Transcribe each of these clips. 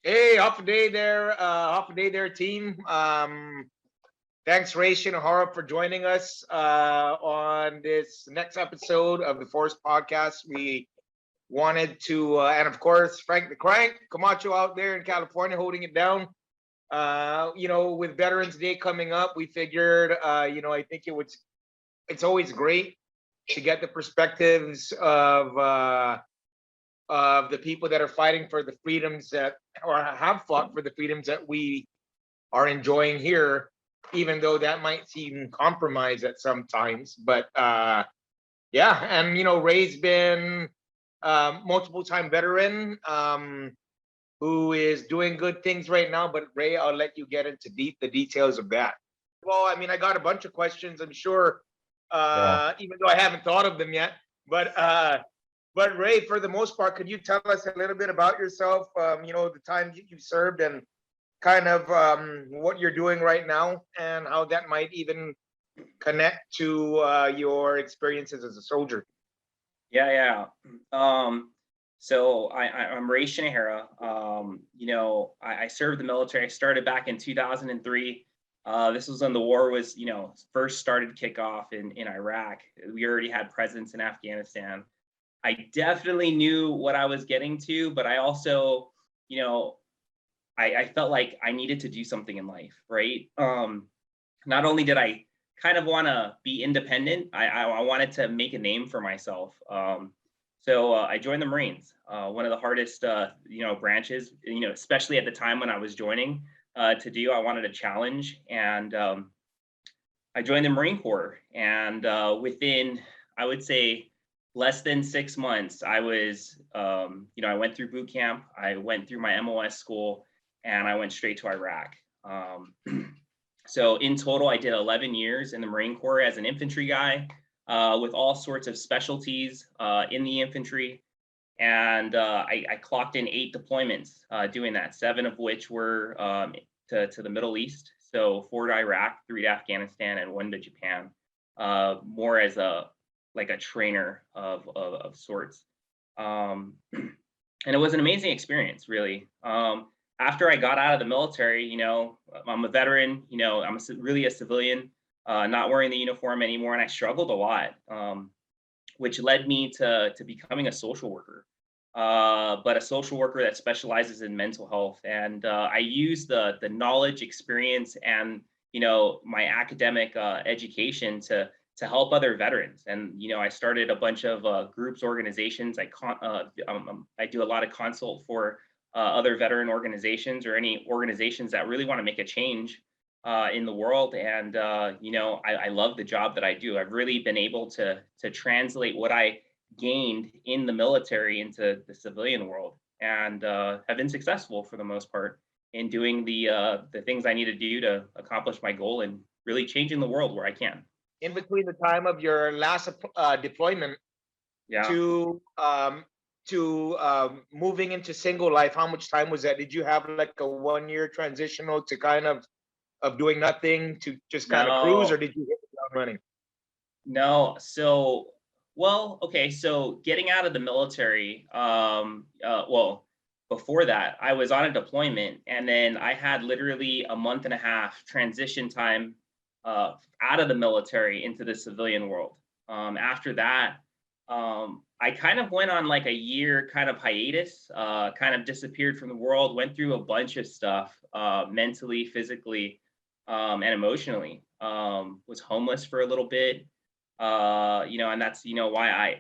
Hey, half a day there, team. Thanks, Ray Shinohara, for joining us on this next episode of the Force Podcast. We wanted to, and of course, Frank the Crank Camacho out there in California holding it down. With Veterans Day coming up, we figured, I think it's always great to get the perspectives of the people that are fighting for the freedoms that, or have fought for the freedoms that we are enjoying here, even though that might seem compromised at some times. But yeah, and Ray's been multiple time veteran who is doing good things right now. But Ray, I'll let you get into the details of that. Well, I mean, I got a bunch of questions, I'm sure, Yeah. even though I haven't thought of them yet. But Ray, for the most part, could you tell us a little bit about yourself? The time you served and kind of what you're doing right now, and how that might even connect to your experiences as a soldier. Yeah. I'm Ray Shinohara. I served the military. I started back in 2003. This was when the war was, first started to kick off in Iraq. We already had presence in Afghanistan. I definitely knew what I was getting to, but I also, I felt like I needed to do something in life, right? Not only did I kind of want to be independent, I wanted to make a name for myself. So I joined the Marines, one of the hardest, branches, especially at the time when I was joining to do. I wanted a challenge, and I joined the Marine Corps. And within, I would say, less than 6 months, I was, I went through boot camp, I went through my MOS school, and I went straight to Iraq. So in total, I did 11 years in the Marine Corps as an infantry guy with all sorts of specialties in the infantry. And I clocked in 8 deployments doing that, 7 of which were to the Middle East. So 4 to Iraq, 3 to Afghanistan, and 1 to Japan, more as a trainer of sorts. And it was an amazing experience, really. After I got out of the military, I'm a veteran, I'm really a civilian, not wearing the uniform anymore. And I struggled a lot, which led me to becoming a social worker, but a social worker that specializes in mental health. And I use the knowledge, experience, and, my academic education to help other veterans. And, I started a bunch of groups, organizations. I do a lot of consult for other veteran organizations, or any organizations that really want to make a change in the world. And, I love the job that I do. I've really been able to translate what I gained in the military into the civilian world, and have been successful for the most part in doing the things I need to do to accomplish my goal, and really changing the world where I can. In between the time of your last deployment Yeah. to moving into single life, how much time was that? Did you have like a 1 year transitional to kind of doing nothing to just kind of cruise, or No, did you hit the ground running? no. So getting out of the military, before that, I was on a deployment, and then I had literally a month and a half transition time out of the military into the civilian world. After that, I kind of went on like a year kind of hiatus, kind of disappeared from the world, went through a bunch of stuff, mentally, physically, and emotionally. Was homeless for a little bit, and that's, why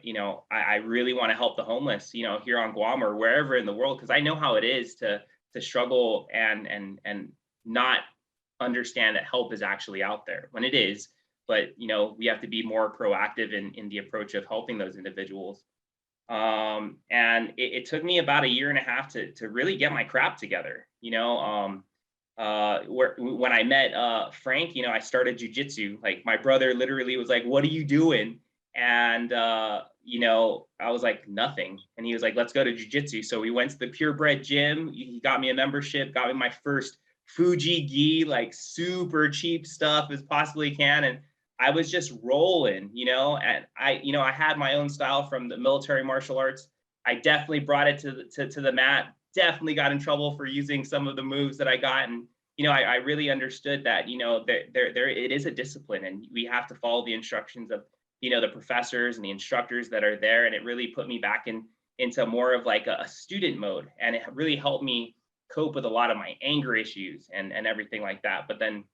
I really want to help the homeless, here on Guam or wherever in the world, because I know how it is to struggle and not understand that help is actually out there when it is. But we have to be more proactive in the approach of helping those individuals. And it took me about a year and a half to really get my crap together. When I met Frank, I started jujitsu. Like, my brother literally was like, "What are you doing?" And I was like, "Nothing." And he was like, "Let's go to jujitsu." So we went to the Purebred gym. He got me a membership, got me my first Fuji gi, like super cheap stuff as possibly can. And I was just rolling, and I had my own style from the military martial arts. I definitely brought it to the mat, definitely got in trouble for using some of the moves that I got. And, I really understood that, there it is a discipline, and we have to follow the instructions of, the professors and the instructors that are there. And it really put me back into more of like a student mode. And it really helped me cope with a lot of my anger issues and everything like that. But then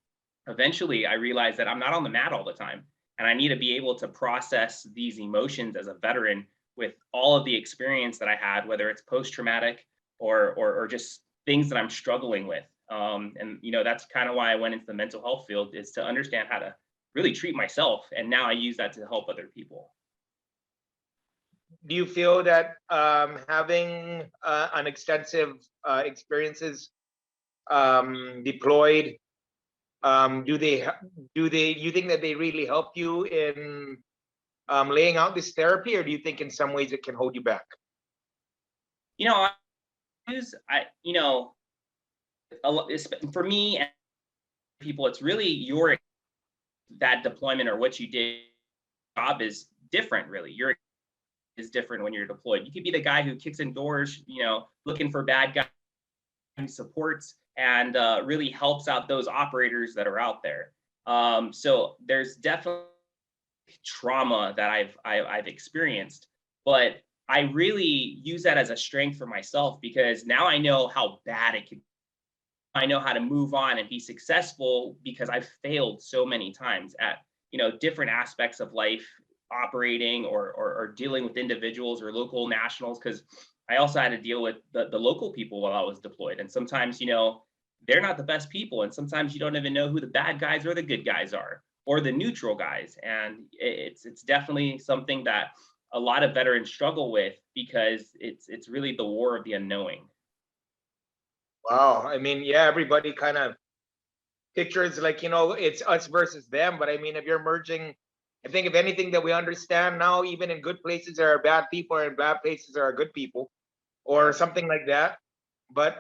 eventually I realized that I'm not on the mat all the time. And I need to be able to process these emotions as a veteran with all of the experience that I had, whether it's post-traumatic or just things that I'm struggling with. And that's kind of why I went into the mental health field, is to understand how to really treat myself. And now I use that to help other people. Do you feel that having an extensive experiences deployed, do you think that they really help you in laying out this therapy, or do you think in some ways it can hold you back? I use, for me and people, it's really that deployment or what you did. Job is different, really. Your is different when you're deployed. You could be the guy who kicks in doors, looking for bad guys, who supports and really helps out those operators that are out there. So there's definitely trauma that I've experienced, but I really use that as a strength for myself, because now I know how bad it can. I know how to move on and be successful, because I've failed so many times at different aspects of life, operating or dealing with individuals or local nationals, because I also had to deal with the local people while I was deployed. And sometimes, they're not the best people. And sometimes you don't even know who the bad guys or the good guys are, or the neutral guys. And it's definitely something that a lot of veterans struggle with, because it's really the war of the unknowing. Wow. I mean, yeah, everybody kind of pictures like, it's us versus them. But I mean, if you're merging, I think if anything that we understand now, even in good places there are bad people, and in bad places there are good people, or something like that. But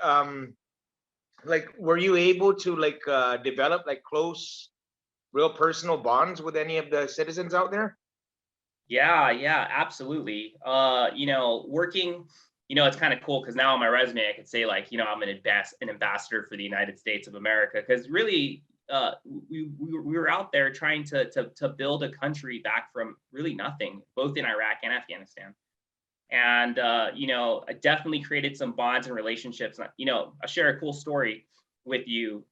like, were you able to like develop like close, real personal bonds with any of the citizens out there? Yeah, absolutely. Working, it's kind of cool, because now on my resume I could say, like, I'm an ambassador for the United States of America, because really, we were out there trying to build a country back from really nothing, both in Iraq and Afghanistan. And I definitely created some bonds and relationships. I'll share a cool story with you.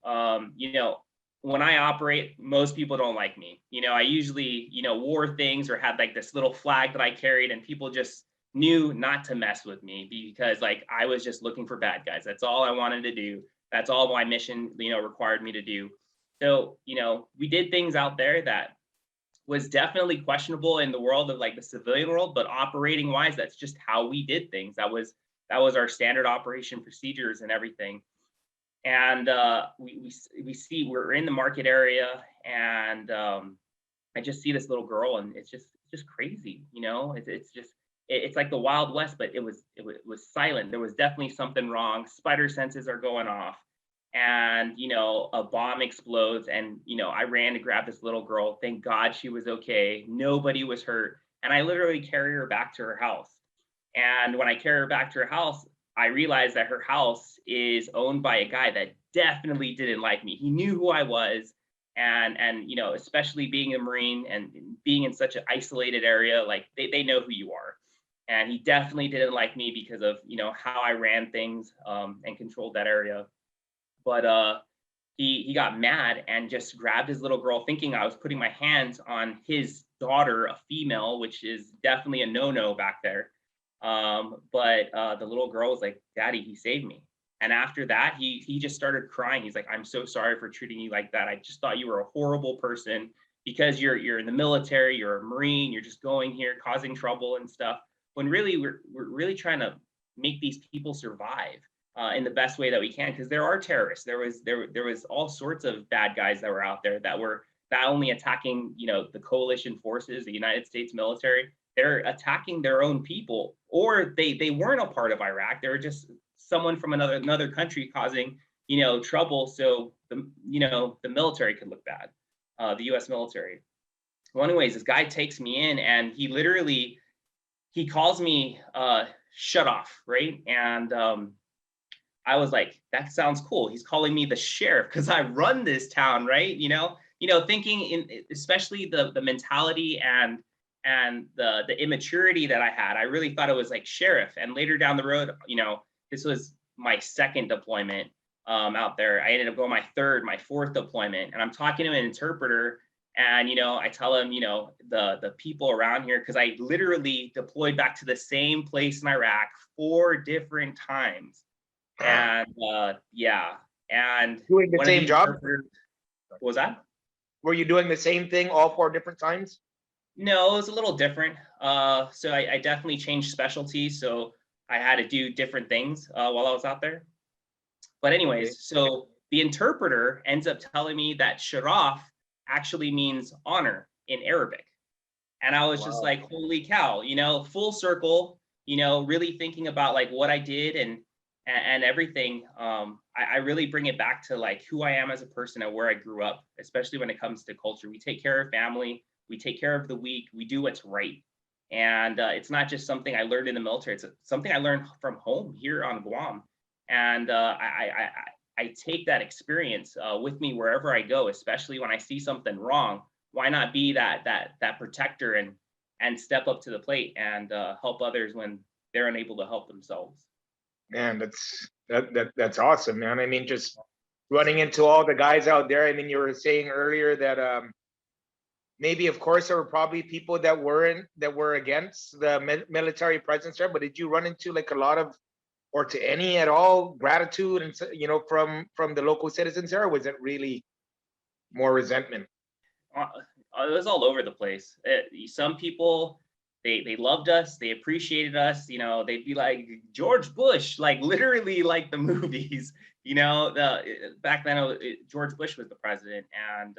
When I operate, most people don't like me. I usually, wore things or had like this little flag that I carried, and people just knew not to mess with me, because like I was just looking for bad guys. That's all I wanted to do. That's all my mission, required me to do. So, we did things out there that was definitely questionable in the world of like the civilian world, but operating wise, that's just how we did things. That was our standard operation procedures and everything. And we see we're in the market area, and I just see this little girl, and it's just crazy. It's like the Wild West, but it was silent. There was definitely something wrong. Spider senses are going off, and a bomb explodes, and I ran to grab this little girl. Thank God she was okay. Nobody was hurt, and I literally carry her back to her house. And when I carry her back to her house, I realized that her house is owned by a guy that definitely didn't like me. He knew who I was, and especially being a Marine and being in such an isolated area, like they know who you are. And he definitely didn't like me because of how I ran things and controlled that area. But he got mad and just grabbed his little girl, thinking I was putting my hands on his daughter, a female, which is definitely a no-no back there. But the little girl was like, "Daddy, he saved me." And after that, he just started crying. He's like, "I'm so sorry for treating you like that. I just thought you were a horrible person, because you're in the military, you're a Marine, you're just going here causing trouble and stuff." When really we're really trying to make these people survive in the best way that we can, because there are terrorists. There was all sorts of bad guys that were out there that were not only attacking the coalition forces, the United States military. They're attacking their own people, or they weren't a part of Iraq. They were just someone from another country causing trouble, so the military could look bad, the U.S. military. Well, anyways, this guy takes me in, and he calls me shut off, right? And I was like, that sounds cool. He's calling me the sheriff because I run this town, right? Thinking in especially the mentality and the immaturity that I had. I really thought it was like sheriff. And later down the road, this was my second deployment out there. I ended up going my third, my fourth deployment, and I'm talking to an interpreter. And I tell him, the people around here, because I literally deployed back to the same place in Iraq 4 different times. And yeah, and Doing the one of same the job? interpreters, what was that? Were you doing the same thing all 4 different times? No, it was a little different. So I definitely changed specialties. So I had to do different things while I was out there. But Okay. anyways, so the interpreter ends up telling me that Sharaf actually means honor in Arabic. And I was just Wow. like, holy cow, full circle, really thinking about like what I did and everything. I really bring it back to like who I am as a person and where I grew up, especially when it comes to culture. We take care of family, we take care of the weak, we do what's right. And it's not just something I learned in the military, it's something I learned from home here on Guam. And I take that experience with me wherever I go, especially when I see something wrong. Why not be that protector and step up to the plate and help others when they're unable to help themselves? Man, that's awesome, man. I mean, just running into all the guys out there. I mean, you were saying earlier that maybe, of course, there were probably people that were against the military presence there, but did you run into like a lot of, or to any at all, gratitude and from the local citizens there, or was it really more resentment? uh, it was all over the place. Some people, they loved us, they appreciated us. They'd be like George Bush, like literally like the movies. Back then George Bush was the president, and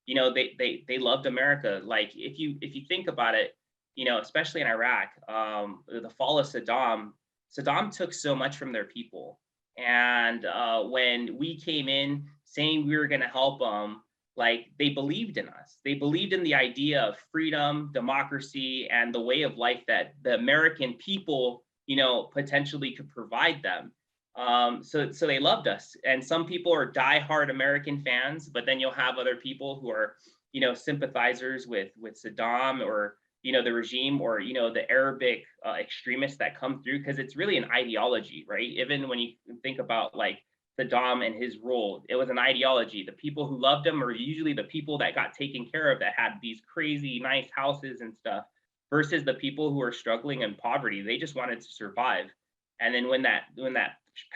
they loved America. Like if you think about it, especially in Iraq, the fall of Saddam. Saddam took so much from their people, and when we came in saying we were going to help them, like they believed in us. They believed in the idea of freedom, democracy, and the way of life that the American people, potentially could provide them. So they loved us. And some people are diehard American fans, but then you'll have other people who are, sympathizers with Saddam or the regime or the Arabic extremists that come through, because it's really an ideology, right? Even when you think about like Saddam and his rule, it was an ideology. The people who loved him are usually the people that got taken care of, that had these crazy nice houses and stuff, versus the people who are struggling in poverty. They just wanted to survive. And then when that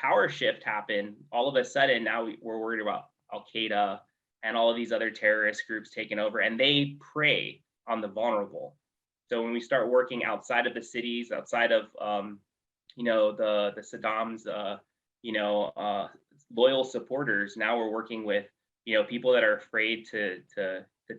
power shift happened, all of a sudden now we're worried about Al Qaeda and all of these other terrorist groups taking over, and they prey on the vulnerable. So when we start working outside of the cities, outside of the Saddam's loyal supporters, now we're working with people that are afraid to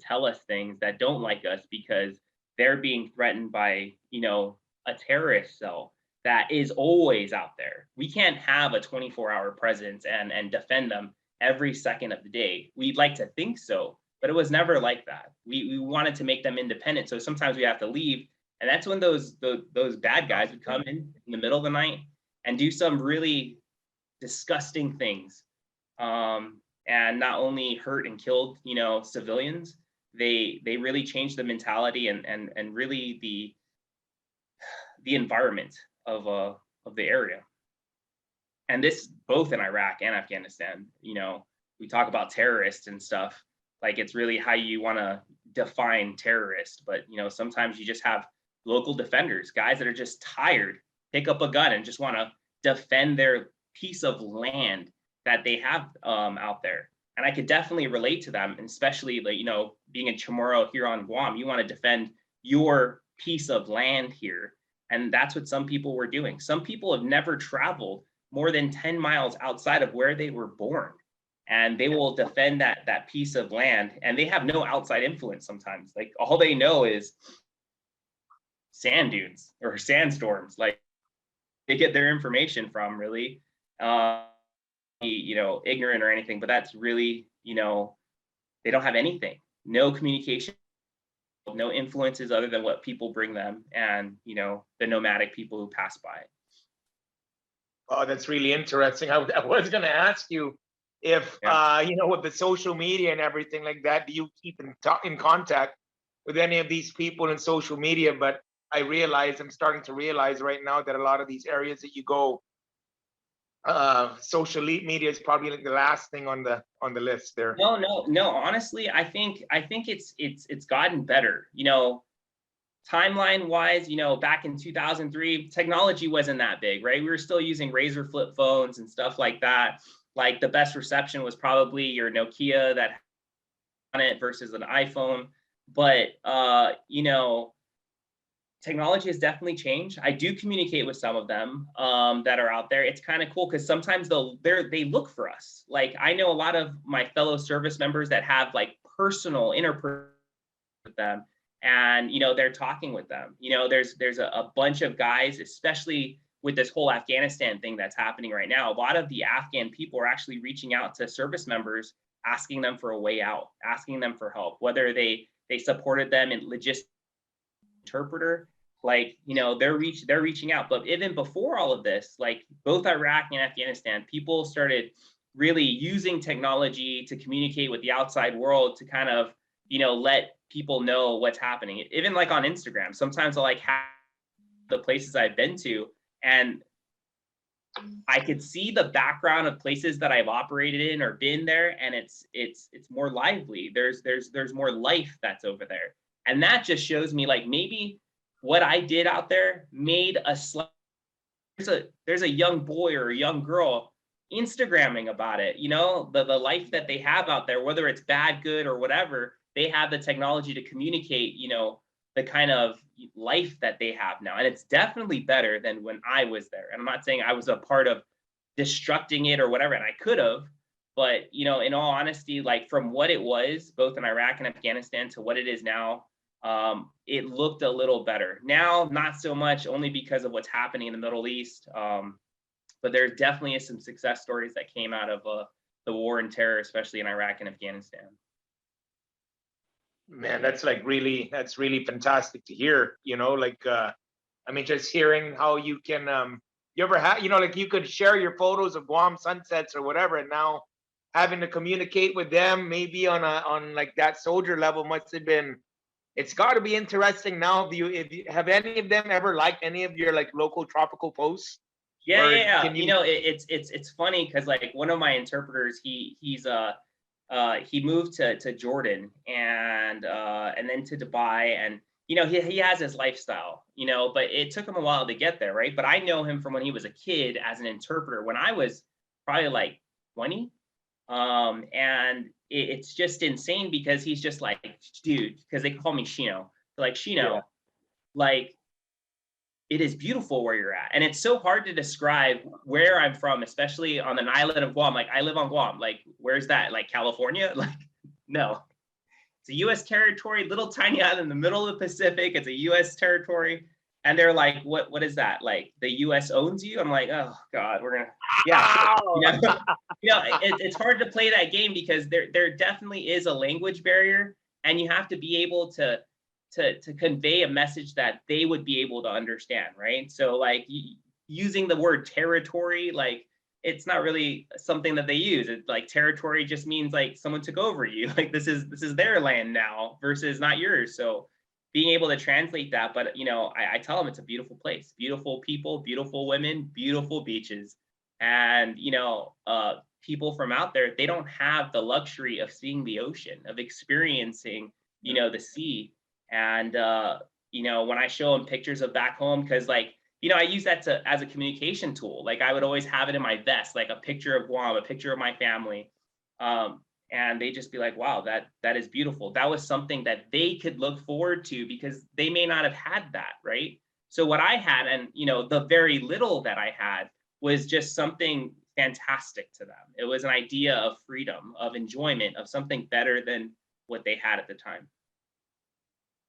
tell us things, that don't like us because they're being threatened by a terrorist cell that is always out there. We can't have a 24-hour presence and defend them every second of the day. We'd like to think so, but it was never like that. We wanted to make them independent, so sometimes we have to leave, and that's when those bad guys would come in the middle of the night and do some really disgusting things, and not only hurt and killed civilians. They really changed the mentality and really the environment of the area. And this both in Iraq and Afghanistan. We talk about terrorists and stuff, like it's really how you want to define terrorist, but sometimes you just have local defenders, guys that are just tired, pick up a gun and just want to defend their piece of land that they have out there. And I could definitely relate to them, and especially like being in Chamorro here on Guam, you want to defend your piece of land here. And that's what some people were doing. Some people have never traveled more than 10 miles outside of where they were born, and they will defend that piece of land, and they have no outside influence sometimes. Like all they know is sand dunes or sandstorms. Like they get their information from, really. Ignorant or anything, but that's really, they don't have anything, no communication, no influences other than what people bring them, and the nomadic people who pass by. Oh, that's really interesting. I was going to ask you if, Yeah. with the social media and everything like that, do you keep in contact with any of these people in social media? But I'm starting to realize right now that a lot of these areas that you go, social media is probably like the last thing on the list there. No. Honestly, I think it's gotten better. Timeline wise, back in 2003, technology wasn't that big, right? We were still using Razor flip phones and stuff like that. Like the best reception was probably your Nokia that on it versus an iPhone. But technology has definitely changed. I do communicate with some of them that are out there. It's kind of cool because sometimes they look for us. Like I know a lot of my fellow service members that have like personal interpersonal with them, and they're talking with them. There's a bunch of guys, especially with this whole Afghanistan thing that's happening right now. A lot of the Afghan people are actually reaching out to service members, asking them for a way out, asking them for help, whether they supported them in logistics interpreter, like they're reaching out. But even before all of this, like both Iraq and Afghanistan, people started really using technology to communicate with the outside world to kind of let people know what's happening. Even like on Instagram, sometimes I like have the places I've been to, and I could see the background of places that I've operated in or been there, and it's more lively. There's more life that's over there, and that just shows me like maybe what I did out there made a slight. There's a young boy or a young girl Instagramming about it. The life that they have out there, whether it's bad, good, or whatever, they have the technology to communicate. The kind of life that they have now. And it's definitely better than when I was there. And I'm not saying I was a part of destructing it or whatever, and I could have, but in all honesty, like from what it was, both in Iraq and Afghanistan to what it is now, it looked a little better. Now, not so much, only because of what's happening in the Middle East. But there definitely is some success stories that came out of the war and terror, especially in Iraq and Afghanistan. Man, that's really fantastic to hear. Just hearing how you can you ever have, like you could share your photos of Guam sunsets or whatever, and now having to communicate with them maybe on like that soldier level must have been, it's got to be interesting now. If you have any of them ever liked any of your like local tropical posts? Yeah. Can you It's funny because like one of my interpreters, he moved to Jordan and then to Dubai, and he has his lifestyle, but it took him a while to get there, right? But I know him from when he was a kid as an interpreter when I was probably like 20. And it's just insane because he's just like, dude, because they call me Shino. They're like, Shino, Yeah. like it is beautiful where you're at. And it's so hard to describe where I'm from, especially on an island of Guam. Like I live on Guam. Like, where's that? Like California? Like, no. It's a US territory, little tiny island in the middle of the Pacific. It's a US territory. And they're like, what is that? Like the US owns you? I'm like, oh God, we're gonna, yeah. It's hard to play that game because there definitely is a language barrier, and you have to be able to convey a message that they would be able to understand, right? So like using the word territory, like it's not really something that they use. It's like territory just means like someone took over you. Like this is their land now versus not yours. So being able to translate that, but I tell them it's a beautiful place, beautiful people, beautiful women, beautiful beaches, and people from out there, they don't have the luxury of seeing the ocean, of experiencing the sea. And when I show them pictures of back home, because like I use that as a communication tool. Like I would always have it in my vest, like a picture of Guam, a picture of my family, and they just be like, wow, that is beautiful. That was something that they could look forward to because they may not have had that, right? So what I had, and the very little that I had, was just something fantastic to them. It was an idea of freedom, of enjoyment, of something better than what they had at the time.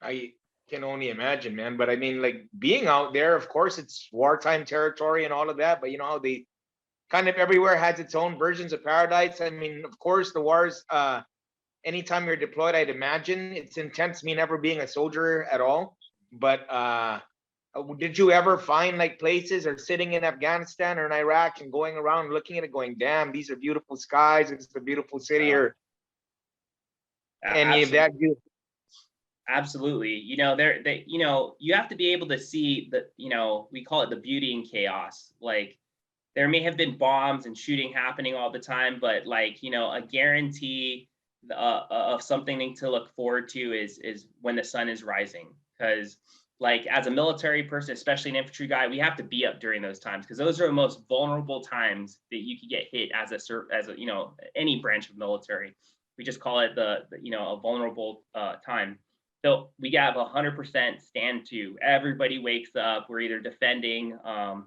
I can only imagine, man. But I mean, like being out there, of course, it's wartime territory and all of that. But you know how they kind of everywhere has its own versions of paradise. I mean, of course, the wars. Anytime you're deployed, I'd imagine it's intense. Me never being a soldier at all, but did you ever find like places or sitting in Afghanistan or in Iraq and going around looking at it, going, "Damn, these are beautiful skies. It's a beautiful city," or any of that? Absolutely. Absolutely. You have to be able to see the, we call it the beauty in chaos. Like there may have been bombs and shooting happening all the time, but like, a guarantee of something to look forward to is when the sun is rising. Because like as a military person, especially an infantry guy, we have to be up during those times because those are the most vulnerable times that you could get hit as a any branch of military. We just call it a vulnerable time. So we have 100% stand to. Everybody wakes up. We're either defending or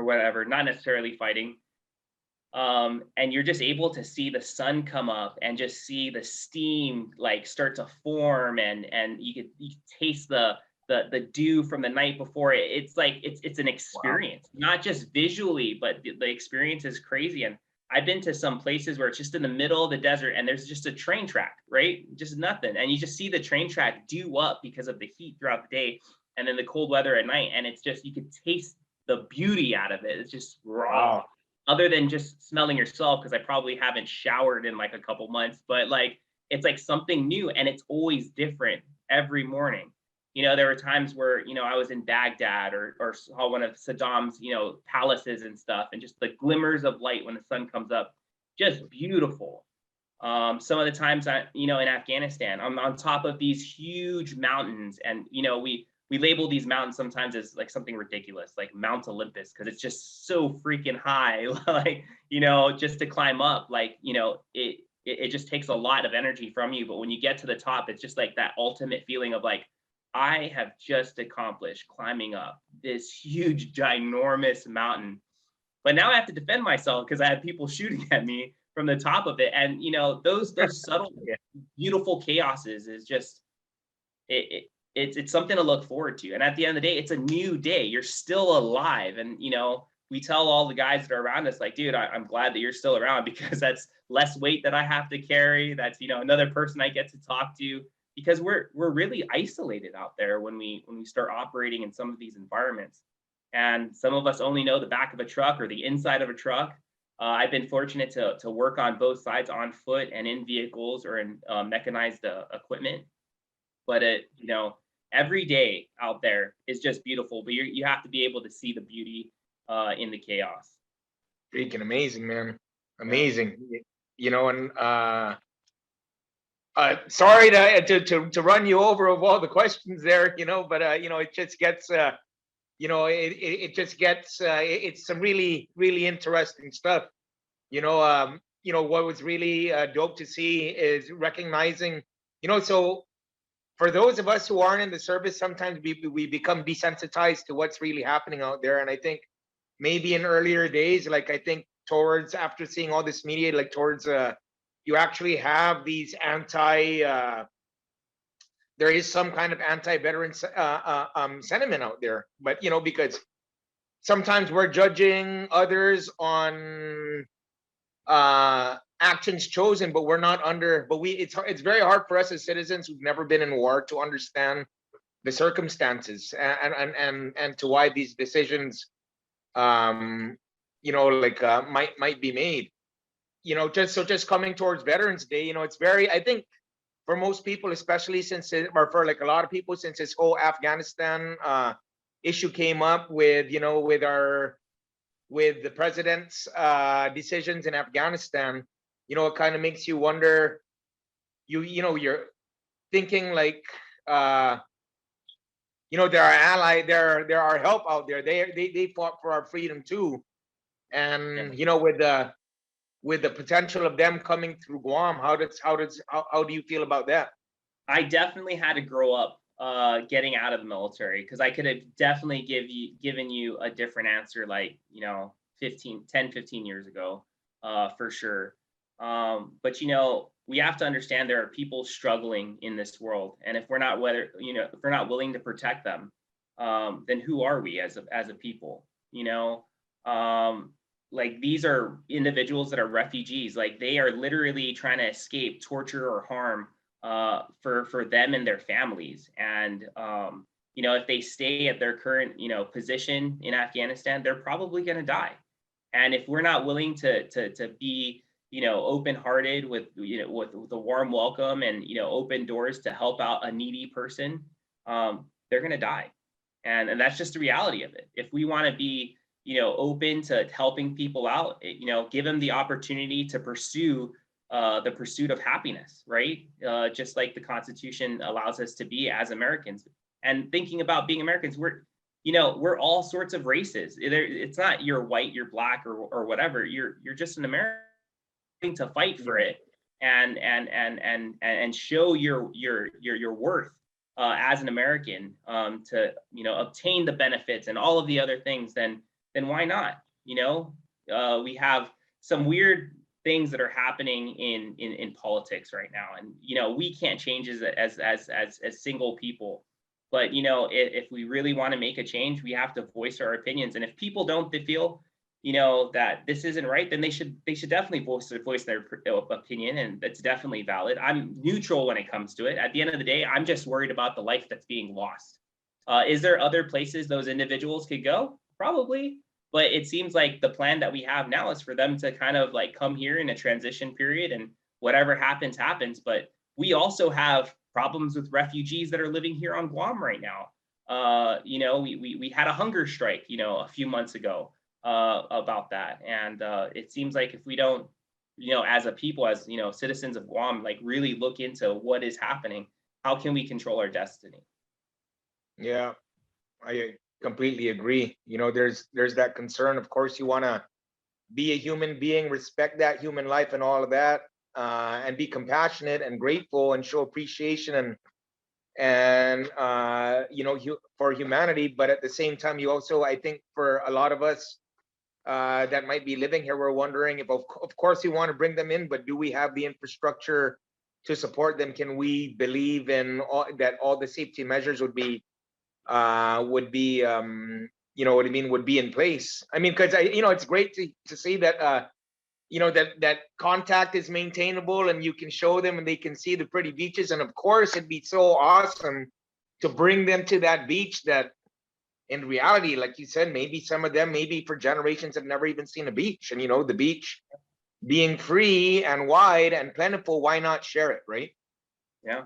whatever, not necessarily fighting. And you're just able to see the sun come up and just see the steam like start to form, and you could taste the dew from the night before. It's like it's an experience, not just visually, but the experience is crazy. And I've been to some places where it's just in the middle of the desert and there's just a train track, right? Just nothing. And you just see the train track dew up because of the heat throughout the day and then the cold weather at night. And it's just, you could taste the beauty out of it. It's just raw. Wow. Other than just smelling yourself, because I probably haven't showered in like a couple months, but like it's like something new and it's always different every morning. There were times where, I was in Baghdad or saw one of Saddam's, palaces and stuff, and just the glimmers of light when the sun comes up, just beautiful. Some of the times in Afghanistan, I'm on top of these huge mountains, and we label these mountains sometimes as like something ridiculous, like Mount Olympus, because it's just so freaking high, like just to climb up, like it just takes a lot of energy from you. But when you get to the top, it's just like that ultimate feeling of like, I have just accomplished climbing up this huge, ginormous mountain. But now I have to defend myself because I have people shooting at me from the top of it. And those subtle, beautiful chaoses is just it's something to look forward to. And at the end of the day, it's a new day. You're still alive. And we tell all the guys that are around us, like, dude, I'm glad that you're still around because that's less weight that I have to carry. That's another person I get to talk to. Because we're really isolated out there when we start operating in some of these environments, and some of us only know the back of a truck or the inside of a truck. I've been fortunate to work on both sides, on foot and in vehicles or in mechanized equipment. But every day out there is just beautiful. But you have to be able to see the beauty in the chaos. Freaking amazing, man. Amazing. And sorry to run you over of all the questions there, but it just gets it just gets it's some really really interesting stuff. What was really dope to see is recognizing, so for those of us who aren't in the service, sometimes we become desensitized to what's really happening out there. And I think maybe in earlier days, like I think towards after seeing all this media, like towards you actually have these there is some kind of anti-veteran sentiment out there, but because sometimes we're judging others on actions chosen, but we're not under, but it's very hard for us as citizens who've never been in war to understand the circumstances and to why these decisions might be made. Just coming towards Veterans Day, it's very, I think for most people, especially or for like a lot of people, since this whole Afghanistan issue came up with the president's decisions in Afghanistan, it kind of makes you wonder, you're thinking like, there are help out there. They fought for our freedom too. And, with the potential of them coming through Guam, how do you feel about that? I definitely had to grow up getting out of the military, because I could have definitely given you a different answer, like 15 years ago, for sure. But we have to understand there are people struggling in this world, and if we're not willing to protect them, then who are we as a people? Like these are individuals that are refugees. Like they are literally trying to escape torture or harm for them and their families. And if they stay at their current, position in Afghanistan, they're probably going to die. And if we're not willing to be, open-hearted with, with a warm welcome and, open doors to help out a needy person, they're going to die. And that's just the reality of it. If we want to be, open to helping people out, give them the opportunity to pursue the pursuit of happiness, right? Just like the Constitution allows us to be as Americans. And thinking about being Americans, we're all sorts of races. It's not you're white, you're black, or whatever. You're just an American to fight for it and show your worth as an American, to obtain the benefits and all of the other things. Then why not? We have some weird things that are happening in politics right now, and we can't change as single people. But if we really want to make a change, we have to voice our opinions. And if people don't feel that this isn't right, then they should definitely voice their opinion, and that's definitely valid. I'm neutral when it comes to it. At the end of the day, I'm just worried about the life that's being lost. Is there other places those individuals could go? Probably. But it seems like the plan that we have now is for them to kind of like come here in a transition period, and whatever happens, happens. But we also have problems with refugees that are living here on Guam right now. We had a hunger strike, a few months ago about that. And it seems like if we don't, as a people, as, citizens of Guam, like really look into what is happening, how can we control our destiny? Yeah, I completely agree. There's that concern. Of course, you want to be a human being, respect that human life and all of that, and be compassionate and grateful and show appreciation and for humanity. But at the same time, you also, I think, for a lot of us that might be living here, we're wondering if, of course, we want to bring them in, but do we have the infrastructure to support them? Can we believe in that all the safety measures would be would be in place? I mean, because it's great to see that that contact is maintainable and you can show them and they can see the pretty beaches. And of course, it'd be so awesome to bring them to that beach that in reality, like you said, maybe some of them, maybe for generations, have never even seen a beach. And the beach being free and wide and plentiful, why not share it, right? Yeah.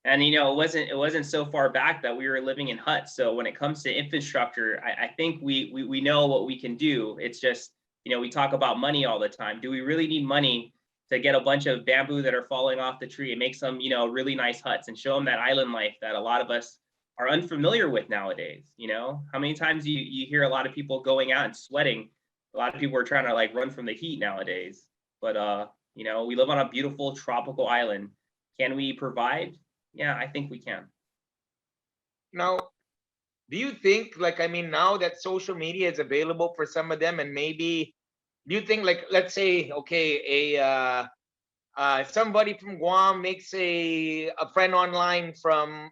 And it wasn't so far back that we were living in huts. So when it comes to infrastructure, I think we know what we can do. It's just, we talk about money all the time. Do we really need money to get a bunch of bamboo that are falling off the tree and make some, really nice huts and show them that island life that a lot of us are unfamiliar with nowadays? How many times you hear a lot of people going out and sweating? A lot of people are trying to like run from the heat nowadays. But we live on a beautiful tropical island. Can we provide? Yeah, I think we can. Now, do you think, like, I mean, now that social media is available for some of them, and maybe, do you think, like, let's say, okay, somebody from Guam makes a friend online from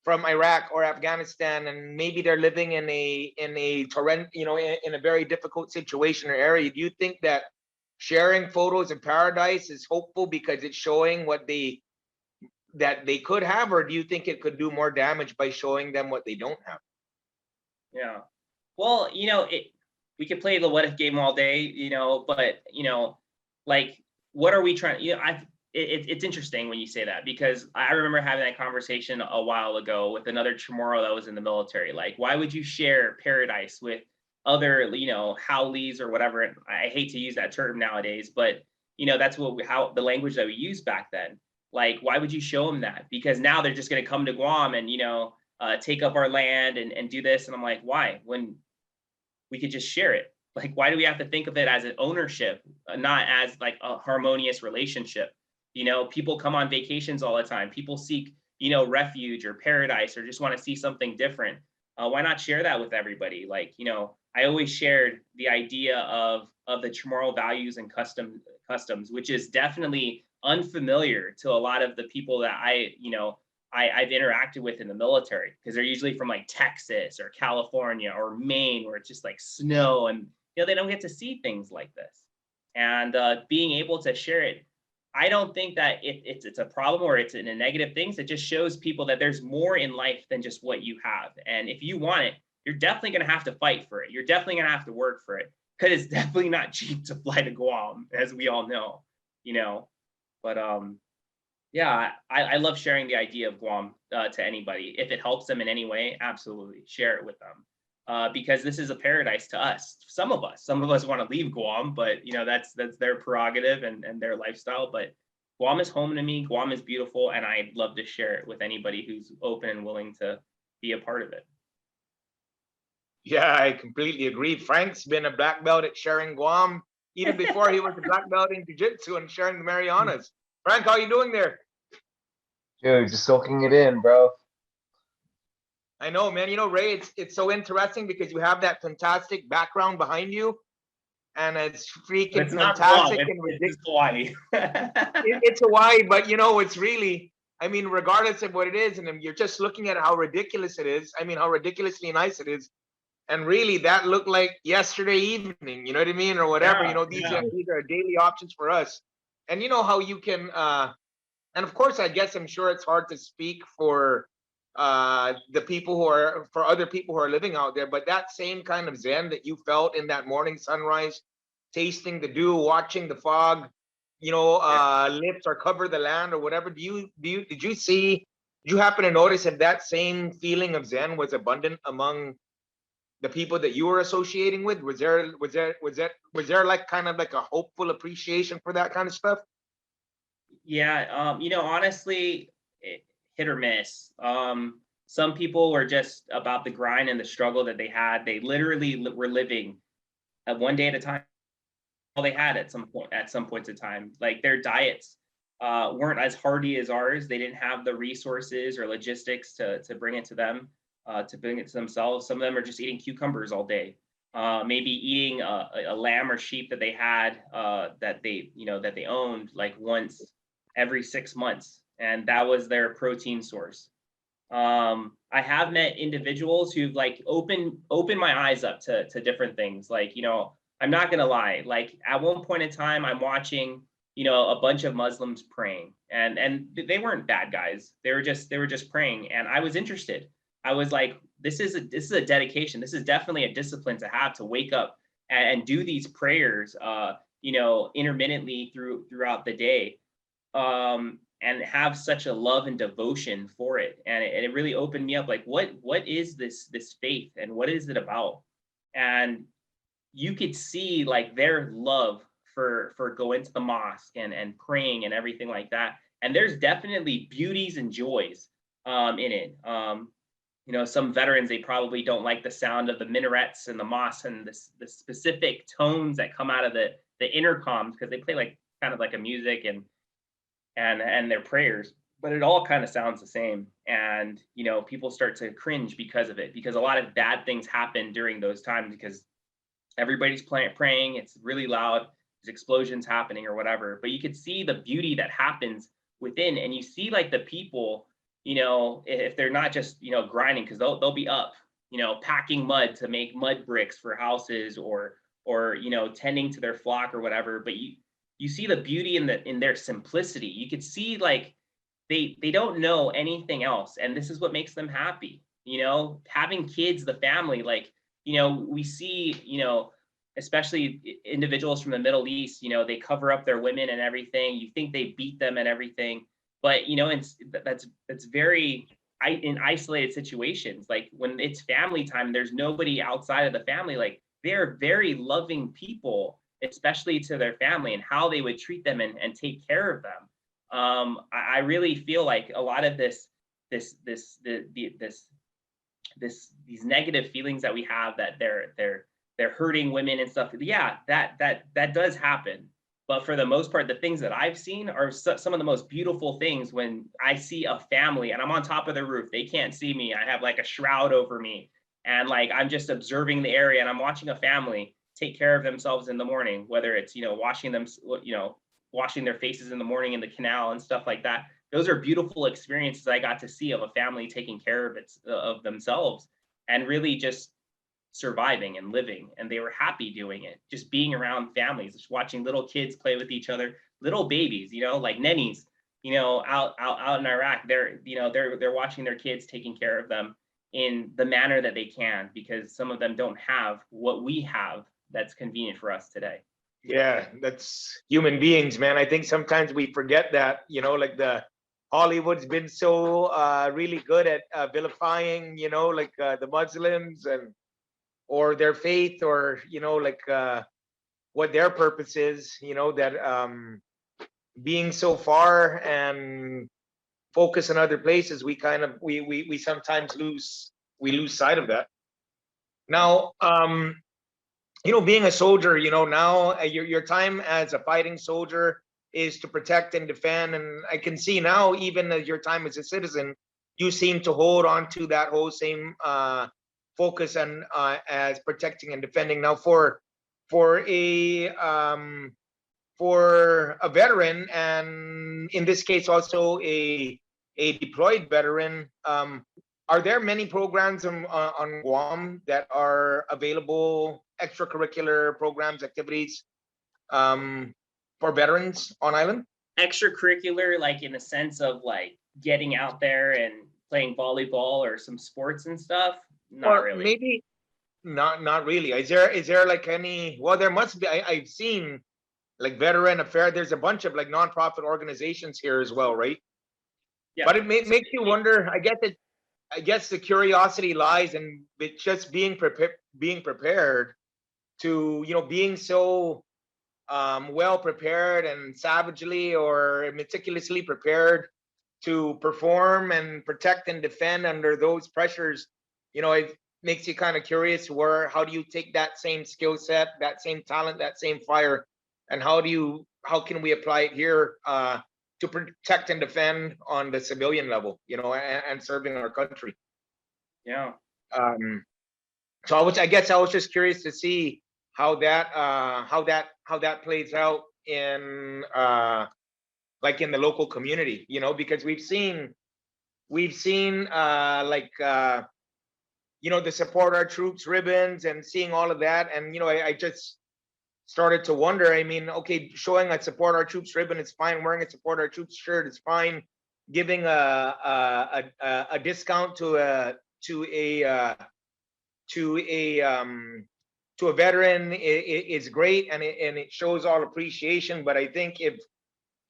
Iraq or Afghanistan, and maybe they're living in a torrent, in a very difficult situation or area. Do you think that sharing photos of paradise is hopeful because it's showing that they could have, or do you think it could do more damage by showing them what they don't have? Yeah. Well, we could play the what if game all day, but like, what are we trying? It's interesting when you say that, because I remember having that conversation a while ago with another Chamorro that was in the military. Like, why would you share paradise with other, haoles or whatever? I hate to use that term nowadays, but that's how the language that we used back then. Like, why would you show them that? Because now they're just going to come to Guam and take up our land and do this. And I'm like, why? When we could just share it. Like, why do we have to think of it as an ownership, not as like a harmonious relationship? People come on vacations all the time. People seek, refuge or paradise, or just want to see something different. Why not share that with everybody? Like, I always shared the idea of the Chamorro values and customs, which is definitely unfamiliar to a lot of the people that I've interacted with in the military, because they're usually from like Texas or California or Maine, where it's just like snow, and they don't get to see things like this. And being able to share it, I don't think that it's a problem or it's in a negative things. It just shows people that there's more in life than just what you have. And if you want it, you're definitely going to have to fight for it. You're definitely going to have to work for it, because it's definitely not cheap to fly to Guam, as we all know, you know. But yeah, I love sharing the idea of Guam to anybody. If it helps them in any way, absolutely share it with them. Because this is a paradise to us. Some of us want to leave Guam, but you know, that's their prerogative and their lifestyle. But Guam is home to me. Guam is beautiful, and I'd love to share it with anybody who's open and willing to be a part of it. Yeah, I completely agree. Frank's been a black belt at sharing Guam even before he was a black belt in jiu-jitsu and sharing the Marianas. Frank, how you doing there? Dude, just soaking it in, bro. I know, man. You know, Ray, it's so interesting because you have that fantastic background behind you, and it's freaking It's not Guam. fantastic and It's ridiculous. Hawaii. It's Hawaii, but you know, it's really, I mean, regardless of what it is, and you're just looking at how ridiculous it is. I mean, how ridiculously nice it is. And really, that looked like yesterday evening, you know what I mean? Or whatever, you Yeah, know, yeah. these are daily options for us. And you know how you can, and of course, I guess I'm sure it's hard to speak for the people who are, for other people who are living out there, but that same kind of zen that you felt in that morning sunrise, tasting the dew, watching the fog, you know, lift or cover the land or whatever. Did you see, did you happen to notice if that same feeling of zen was abundant among the people that you were associating with? Was there like kind of like a hopeful appreciation for that kind of stuff? Yeah, you know, honestly, hit or miss. Some people were just about the grind and the struggle that they had. They literally were living one day at a time. All they had at some points in time. Like their diets weren't as hearty as ours. They didn't have the resources or logistics to bring it to them, to bring it to themselves. Some of them are just eating cucumbers all day. Maybe eating a lamb or sheep that they had, that they owned like once every 6 months, and that was their protein source. I have met individuals who've like opened my eyes up to different things. Like, you know, I'm not gonna lie, like at one point in time, I'm watching, you know, a bunch of Muslims praying, and they weren't bad guys. They were just praying, and I was interested. I was like, this is a dedication. This is definitely a discipline to have, to wake up and do these prayers, you know, intermittently throughout the day, and have such a love and devotion for it. And it really opened me up. Like, what is this faith, and what is it about? And you could see like their love for going to the mosque and praying and everything like that. And there's definitely beauties and joys in it. You know, some veterans, they probably don't like the sound of the minarets and the mosque and the specific tones that come out of the intercoms, because they play like kind of like a music and their prayers, but it all kind of sounds the same. And you know, people start to cringe because of it, because a lot of bad things happen during those times, because everybody's praying, it's really loud, there's explosions happening or whatever. But you could see the beauty that happens within, and you see like the people, you know, if they're not just, you know, grinding, because they'll be up, you know, packing mud to make mud bricks for houses, or you know, tending to their flock or whatever. But you see the beauty in their simplicity. You could see like they don't know anything else, and this is what makes them happy. You know, having kids, the family, like, you know, we see, you know, especially individuals from the Middle East, you know, they cover up their women and everything. You think they beat them and everything, but you know, that's very in isolated situations. Like when it's family time, there's nobody outside of the family. Like they're very loving people, especially to their family, and how they would treat them and take care of them. I really feel like a lot of these negative feelings that we have, that they're hurting women and stuff. Yeah, that does happen. But for the most part, the things that I've seen are some of the most beautiful things. When I see a family and I'm on top of the roof, they can't see me. I have like a shroud over me, and like I'm just observing the area, and I'm watching a family take care of themselves in the morning, whether it's, you know, washing their faces in the morning in the canal and stuff like that. Those are beautiful experiences I got to see of a family taking care of themselves, and really just surviving and living, and they were happy doing it, just being around families, just watching little kids play with each other, little babies, like nennies, out in Iraq. They're watching their kids, taking care of them in the manner that they can, because some of them don't have what we have that's convenient for us today. Yeah, that's human beings, man. I think sometimes we forget that, like Hollywood's been so really good at vilifying, the Muslims and or their faith, or what their purpose is, that being so far and focus on other places, we kind of we sometimes lose sight of that. Now, being a soldier, now your time as a fighting soldier is to protect and defend. And I can see now, even as your time as a citizen, you seem to hold on to that whole same focus and as protecting and defending. Now, for a veteran, and in this case also a deployed veteran, are there many programs on Guam that are available, extracurricular programs, activities for veterans on island? Extracurricular, like in the sense of like getting out there and playing volleyball or some sports and stuff? Not Or really. maybe not really. Is there like any? Well, there must be. I've seen like Veteran Affair. There's a bunch of like nonprofit organizations here as well, right? Yeah. But it makes you wonder. I guess the curiosity lies in just being prepared to, being so well prepared and savagely or meticulously prepared to perform and protect and defend under those pressures. It makes you kind of curious, how do you take that same skill set, that same talent, that same fire, and how can we apply it here to protect and defend on the civilian level, and serving our country. Yeah. So I guess I was just curious to see how that plays out in like in the local community, because we've seen the support our troops ribbons and seeing all of that, and I just started to wonder. I mean, okay, showing a support our troops ribbon is fine, wearing a support our troops shirt is fine, giving a discount to a veteran is great, and it shows all appreciation. But I think if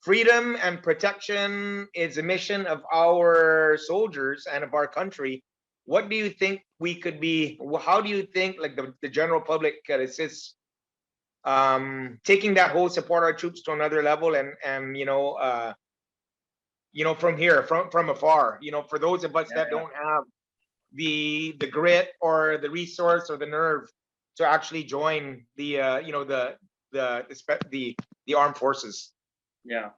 freedom and protection is a mission of our soldiers and of our country, what do you think we could be? How do you think like the general public could assist taking that whole support our troops to another level, and from here, from afar, for those of us that don't have the grit or the resource or the nerve to actually join the armed forces? Yeah.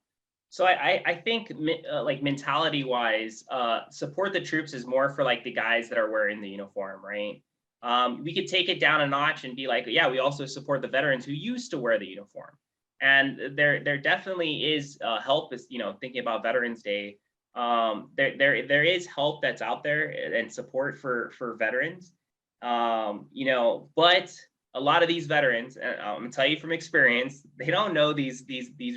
So I think like mentality wise, support the troops is more for like the guys that are wearing the uniform, right? We could take it down a notch and be like, yeah, we also support the veterans who used to wear the uniform. And there definitely is help, is thinking about Veterans Day. There is help that's out there and support for veterans. But a lot of these veterans, and I'm gonna tell you from experience, they don't know these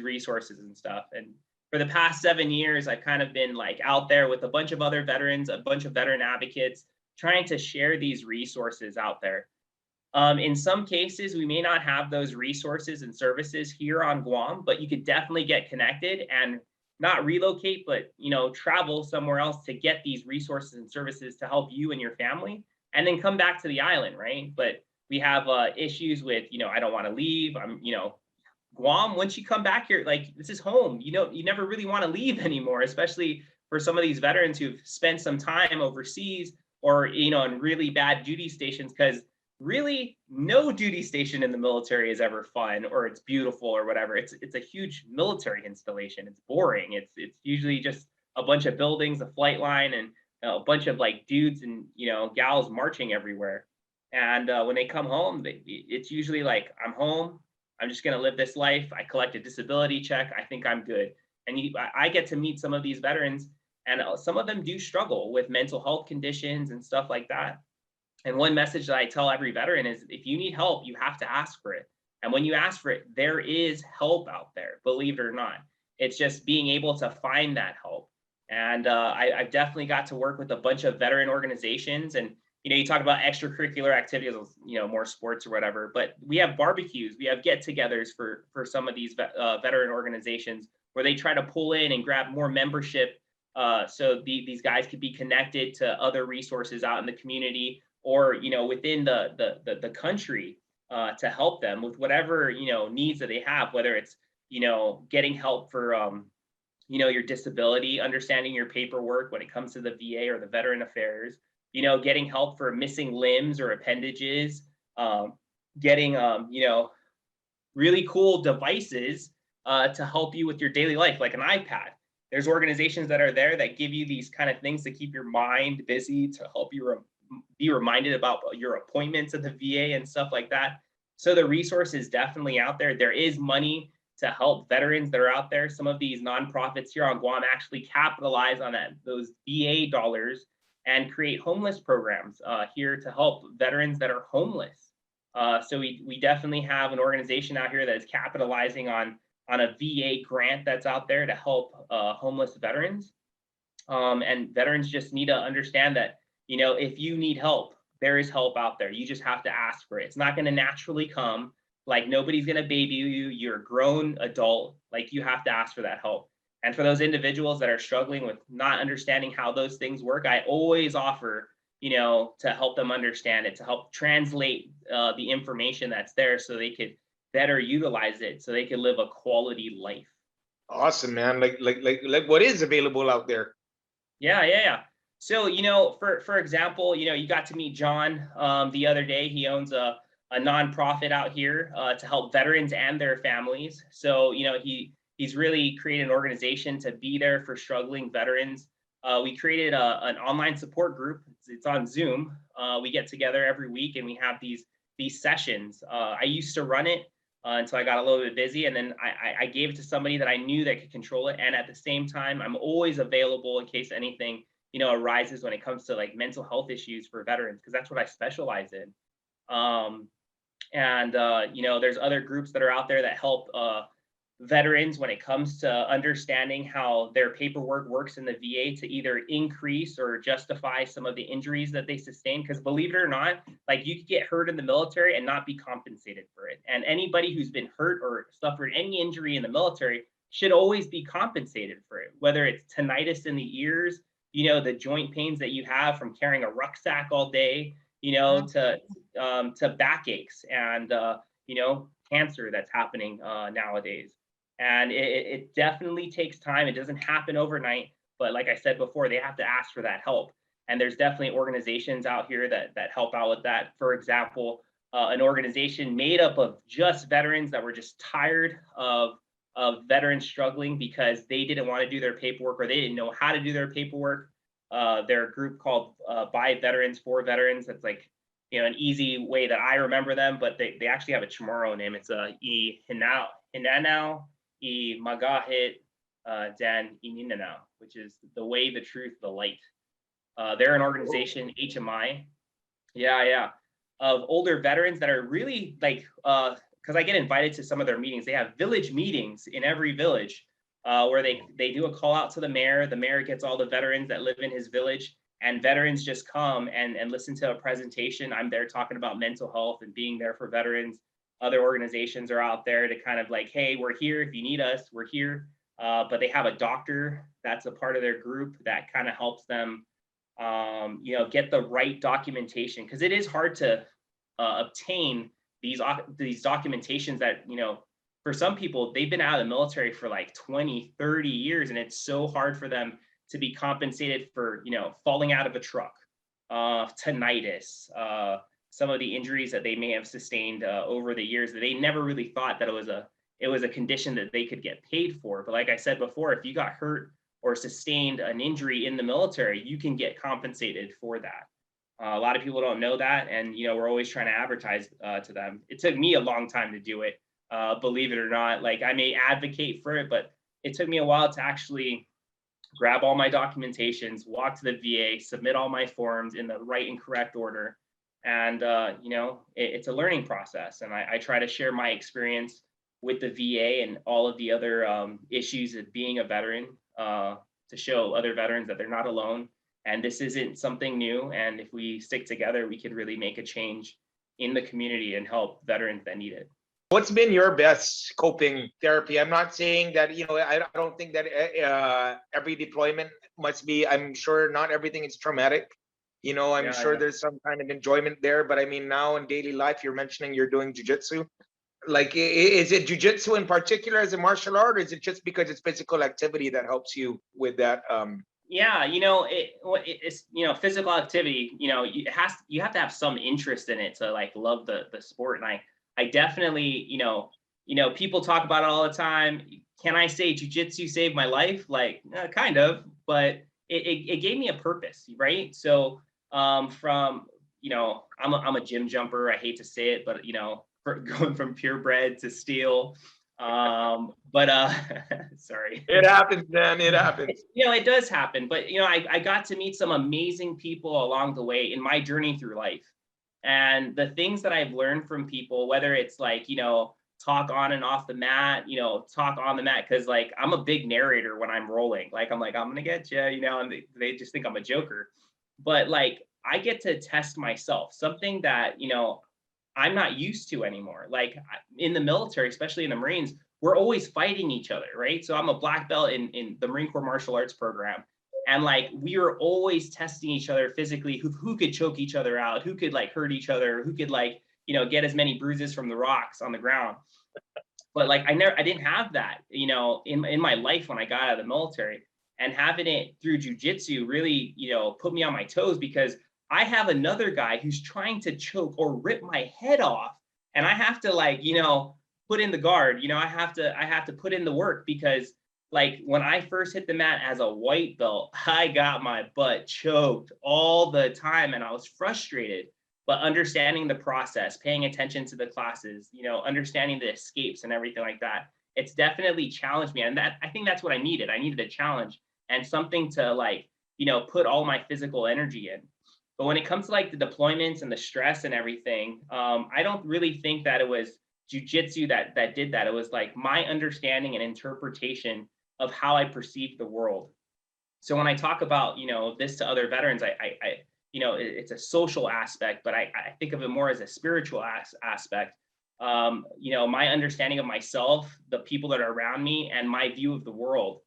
resources and stuff. And for the past 7 years, I've kind of been like out there with a bunch of other veterans, a bunch of veteran advocates, trying to share these resources out there. In some cases, we may not have those resources and services here on Guam, but you could definitely get connected and not relocate, but travel somewhere else to get these resources and services to help you and your family, and then come back to the island, right? But we have issues with, I don't want to leave. Guam, once you come back here, like, this is home. You never really want to leave anymore, especially for some of these veterans who've spent some time overseas or, in really bad duty stations, because really no duty station in the military is ever fun or it's beautiful or whatever. It's a huge military installation. It's boring. It's usually just a bunch of buildings, a flight line, and a bunch of like dudes and gals marching everywhere. And when they come home, it's usually like, I'm home. I'm just gonna live this life. I collect a disability check. I think I'm good. And I get to meet some of these veterans, and some of them do struggle with mental health conditions and stuff like that. And one message that I tell every veteran is if you need help, you have to ask for it. And when you ask for it, there is help out there, believe it or not. It's just being able to find that help. And I've definitely got to work with a bunch of veteran organizations. And, you talk about extracurricular activities, more sports or whatever, but we have barbecues, we have get togethers for some of these veteran organizations where they try to pull in and grab more membership so these guys could be connected to other resources out in the community or within the country to help them with whatever needs that they have, whether it's getting help for your disability, understanding your paperwork when it comes to the VA or the Veteran Affairs, getting help for missing limbs or appendages, getting really cool devices to help you with your daily life, like an iPad. There's organizations that are there that give you these kind of things to keep your mind busy, to help you be reminded about your appointments at the VA and stuff like that. So the resource is definitely out there. There is money to help veterans that are out there. Some of these nonprofits here on Guam actually capitalize on those VA dollars and create homeless programs here to help veterans that are homeless. So we definitely have an organization out here that is capitalizing on a VA grant that's out there to help homeless veterans. And veterans just need to understand that, if you need help, there is help out there. You just have to ask for it. It's not going to naturally come. Like nobody's going to baby you. You're a grown adult. Like you have to ask for that help. And for those individuals that are struggling with not understanding how those things work, I always offer, to help them understand it, to help translate the information that's there so they could better utilize it, so they can live a quality life. Awesome, man. Like what is available out there? Yeah. So, for example, you got to meet John the other day. He owns a nonprofit out here to help veterans and their families. So, he's really created an organization to be there for struggling veterans. We created an online support group. It's on Zoom. We get together every week and we have these sessions. I used to run it until I got a little bit busy, and then I gave it to somebody that I knew that could control it. And at the same time, I'm always available in case anything arises when it comes to like mental health issues for veterans, because that's what I specialize in. There's other groups that are out there that help veterans when it comes to understanding how their paperwork works in the VA to either increase or justify some of the injuries that they sustain. Because believe it or not, like you could get hurt in the military and not be compensated for it. And anybody who's been hurt or suffered any injury in the military should always be compensated for it, whether it's tinnitus in the ears, the joint pains that you have from carrying a rucksack all day, to backaches and, cancer that's happening nowadays. And it definitely takes time. It doesn't happen overnight. But like I said before, they have to ask for that help. And there's definitely organizations out here that help out with that. For example, an organization made up of just veterans that were just tired of veterans struggling because they didn't want to do their paperwork or they didn't know how to do their paperwork. They're a group called By Veterans for Veterans. That's like, an easy way that I remember them, but they actually have a Chamorro name. It's I Hinanao I Magahit Dan Ininanao, which is the way, the truth, the light. They're an organization, HMI. Yeah. Of older veterans that are really like, because I get invited to some of their meetings. They have village meetings in every village where they do a call out to the mayor. The mayor gets all the veterans that live in his village, and veterans just come and listen to a presentation. I'm there talking about mental health and being there for veterans. Other organizations are out there to kind of like, hey, we're here. If you need us, we're here. But they have a doctor that's a part of their group that kind of helps them, get the right documentation, because it is hard to obtain these documentations that, for some people, they've been out of the military for like 20, 30 years, and it's so hard for them to be compensated for, falling out of a truck, tinnitus, some of the injuries that they may have sustained over the years that they never really thought that it was a condition that they could get paid for. But like I said before, if you got hurt or sustained an injury in the military, you can get compensated for that. A lot of people don't know that, and we're always trying to advertise to them. It took me a long time to do it, believe it or not. Like I may advocate for it, but it took me a while to actually grab all my documentations, walk to the VA, submit all my forms in the right and correct order, And it's a learning process, and I try to share my experience with the VA and all of the other issues of being a veteran, to show other veterans that they're not alone, and this isn't something new. And if we stick together, we could really make a change in the community and help veterans that need it. What's been your best coping therapy? I'm not saying that, I don't think that every deployment must be, I'm sure not everything is traumatic. I'm Yeah, sure yeah. there's some kind of enjoyment there, but I mean, now in daily life, you're mentioning you're doing jujitsu. Like, is it jujitsu in particular as a martial art, or is it just because it's physical activity that helps you with that? Yeah, it's physical activity. You have to have some interest in it to like love the sport. And I definitely, people talk about it all the time. Can I say jujitsu saved my life? Like, kind of, but it gave me a purpose, right? So from I'm a gym jumper. I hate to say it, but going from purebred to steel. But sorry. It happens, man. It happens. It does happen, but I got to meet some amazing people along the way in my journey through life. And the things that I've learned from people, whether it's like, talk on and off the mat, talk on the mat, because like I'm a big narrator when I'm rolling. Like I'm like, I'm gonna get you, and they just think I'm a joker. But like I get to test myself, something that, I'm not used to anymore. Like in the military, especially in the Marines, we're always fighting each other, right? So I'm a black belt in the Marine Corps martial arts program. And like we are always testing each other physically, who could choke each other out, who could like hurt each other, who could like, get as many bruises from the rocks on the ground. But like I didn't have that, in my life when I got out of the military. And having it through jujitsu really, put me on my toes, because I have another guy who's trying to choke or rip my head off, and I have to like, put in the guard. I have to put in the work, because like when I first hit the mat as a white belt, I got my butt choked all the time and I was frustrated. But understanding the process, paying attention to the classes, understanding the escapes and everything like that, it's definitely challenged me. And that, I think that's what I needed. I needed a challenge and something to like, put all my physical energy in. But when it comes to like the deployments and the stress and everything, I don't really think that it was jujitsu that did that. It was like my understanding and interpretation of how I perceived the world. So when I talk about, this to other veterans, it's a social aspect, but I think of it more as a spiritual aspect. My understanding of myself, the people that are around me, and my view of the world.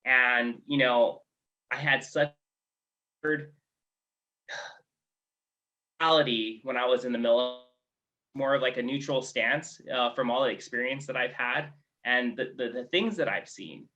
And, I had such reality when I was in the military, more of like a neutral stance, from all the experience that I've had and the things that I've seen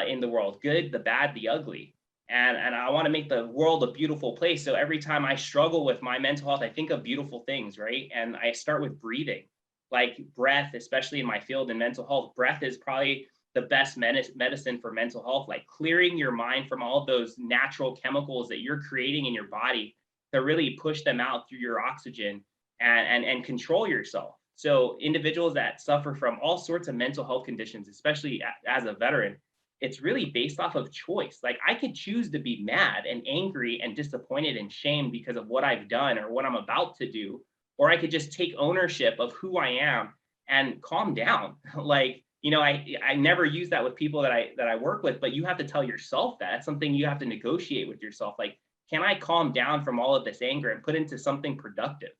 in the world, good, the bad, the ugly. And I want to make the world a beautiful place. So every time I struggle with my mental health, I think of beautiful things, right? And I start with breathing, like breath, especially in my field in mental health. Breath is probably the best medicine for mental health, like clearing your mind from all of those natural chemicals that you're creating in your body to really push them out through your oxygen and control yourself. So individuals that suffer from all sorts of mental health conditions, especially as a veteran, it's really based off of choice. Like I could choose to be mad and angry and disappointed and shamed because of what I've done or what I'm about to do, or I could just take ownership of who I am and calm down. Like, I never use that with people that I work with, but you have to tell yourself that. It's something you have to negotiate with yourself. Like, can I calm down from all of this anger and put into something productive?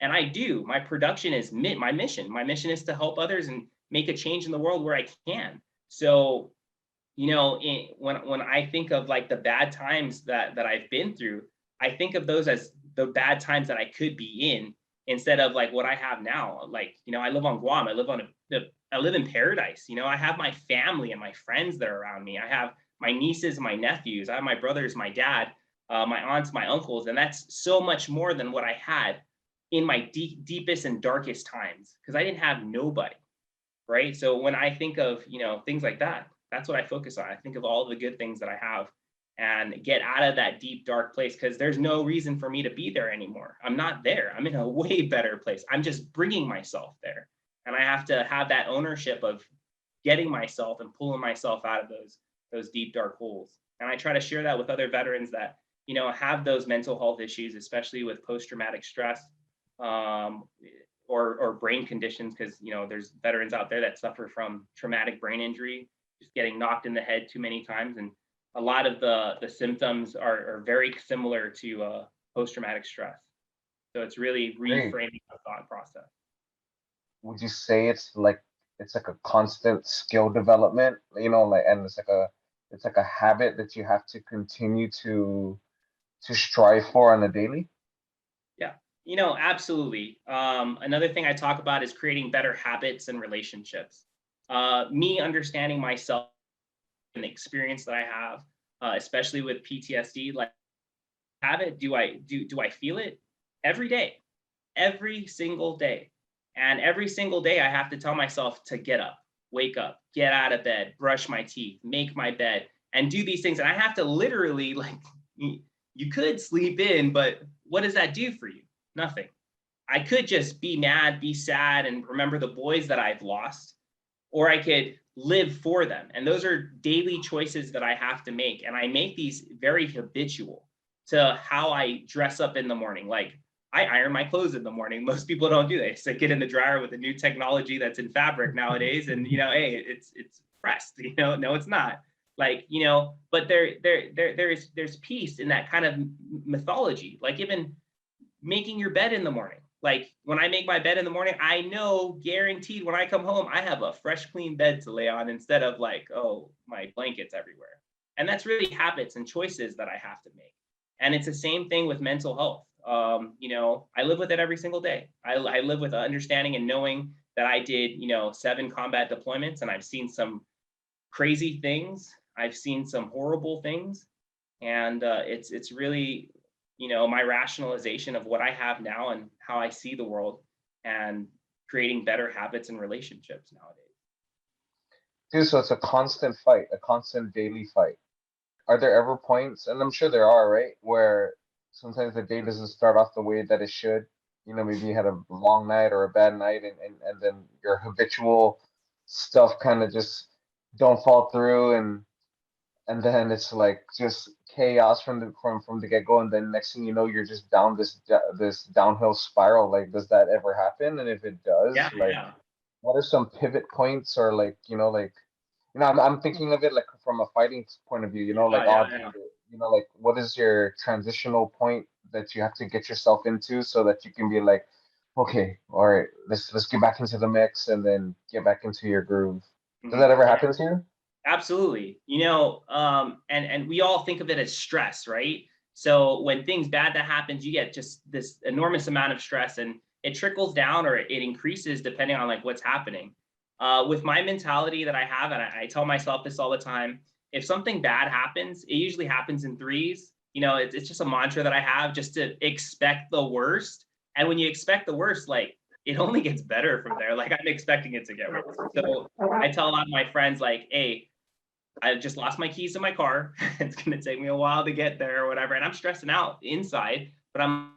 And I do. My production is my mission. My mission is to help others and make a change in the world where I can. So, when I think of like the bad times that I've been through, I think of those as the bad times that I could be in, instead of like what I have now. Like, I live on Guam. I live in paradise. I have my family and my friends that are around me. I have my nieces, my nephews. I have my brothers, my dad, my aunts, my uncles, and that's so much more than what I had in my deepest and darkest times, because I didn't have nobody, right? So when I think of, things like that, that's what I focus on. I think of all the good things that I have and get out of that deep, dark place, because there's no reason for me to be there anymore. I'm not there. I'm in a way better place. I'm just bringing myself there. And I have to have that ownership of getting myself and pulling myself out of those deep, dark holes. And I try to share that with other veterans that, have those mental health issues, especially with post-traumatic stress, or brain conditions, because there's veterans out there that suffer from traumatic brain injury, just getting knocked in the head too many times, and a lot of the symptoms are very similar to post-traumatic stress. So it's really Great. reframing the thought process. Would you say it's like a constant skill development, like, and it's like a habit that you have to continue to strive for on a daily? Yeah, absolutely. Another thing I talk about is creating better habits and relationships. Me understanding myself and the experience that I have, especially with PTSD, like, have it? Do I feel it every day, every single day? And every single day, I have to tell myself to get up, wake up, get out of bed, brush my teeth, make my bed, and do these things. And I have to literally, like, you could sleep in, but what does that do for you? Nothing. I could just be mad, be sad, and remember the boys that I've lost, or I could live for them. And those are daily choices that I have to make. And I make these very habitual to how I dress up in the morning. Like, I iron my clothes in the morning. Most people don't do that. So get in the dryer with the new technology that's in fabric nowadays, and hey, it's pressed. No, it's not. Like, but there's peace in that kind of mythology. Like, even making your bed in the morning. Like, when I make my bed in the morning, I know guaranteed when I come home, I have a fresh, clean bed to lay on instead of like, oh, my blankets everywhere. And that's really habits and choices that I have to make. And it's the same thing with mental health. I live with it every single day. I live with understanding and knowing that I did, 7 combat deployments, and I've seen some crazy things. I've seen some horrible things. And it's really, my rationalization of what I have now and how I see the world, and creating better habits and relationships nowadays. Dude, so it's a constant fight, a constant daily fight. Are there ever points, and I'm sure there are, right, where sometimes the day doesn't start off the way that it should? Maybe you had a long night or a bad night, and then your habitual stuff kind of just don't fall through, and then it's like just chaos from the get go, and then next thing you know, you're just down this downhill spiral. Like, does that ever happen? And if it does, Yeah, like, yeah. what are some pivot points, or like, I'm thinking of it like from a fighting point of view, like, Yeah, oh, yeah, yeah. like, what is your transitional point that you have to get yourself into so that you can be like, okay, all right, let's get back into the mix and then get back into your groove. Does that ever Yeah. happen to you? Absolutely. And we all think of it as stress, right? So when things bad that happens, you get just this enormous amount of stress, and it trickles down or it increases depending on like what's happening. With my mentality that I have, and I tell myself this all the time, if something bad happens, it usually happens in threes. It's just a mantra that I have, just to expect the worst. And when you expect the worst, like, it only gets better from there. Like, I'm expecting it to get worse. So I tell a lot of my friends, like, hey, I just lost my keys to my car. It's going to take me a while to get there or whatever. And I'm stressing out inside, but I'm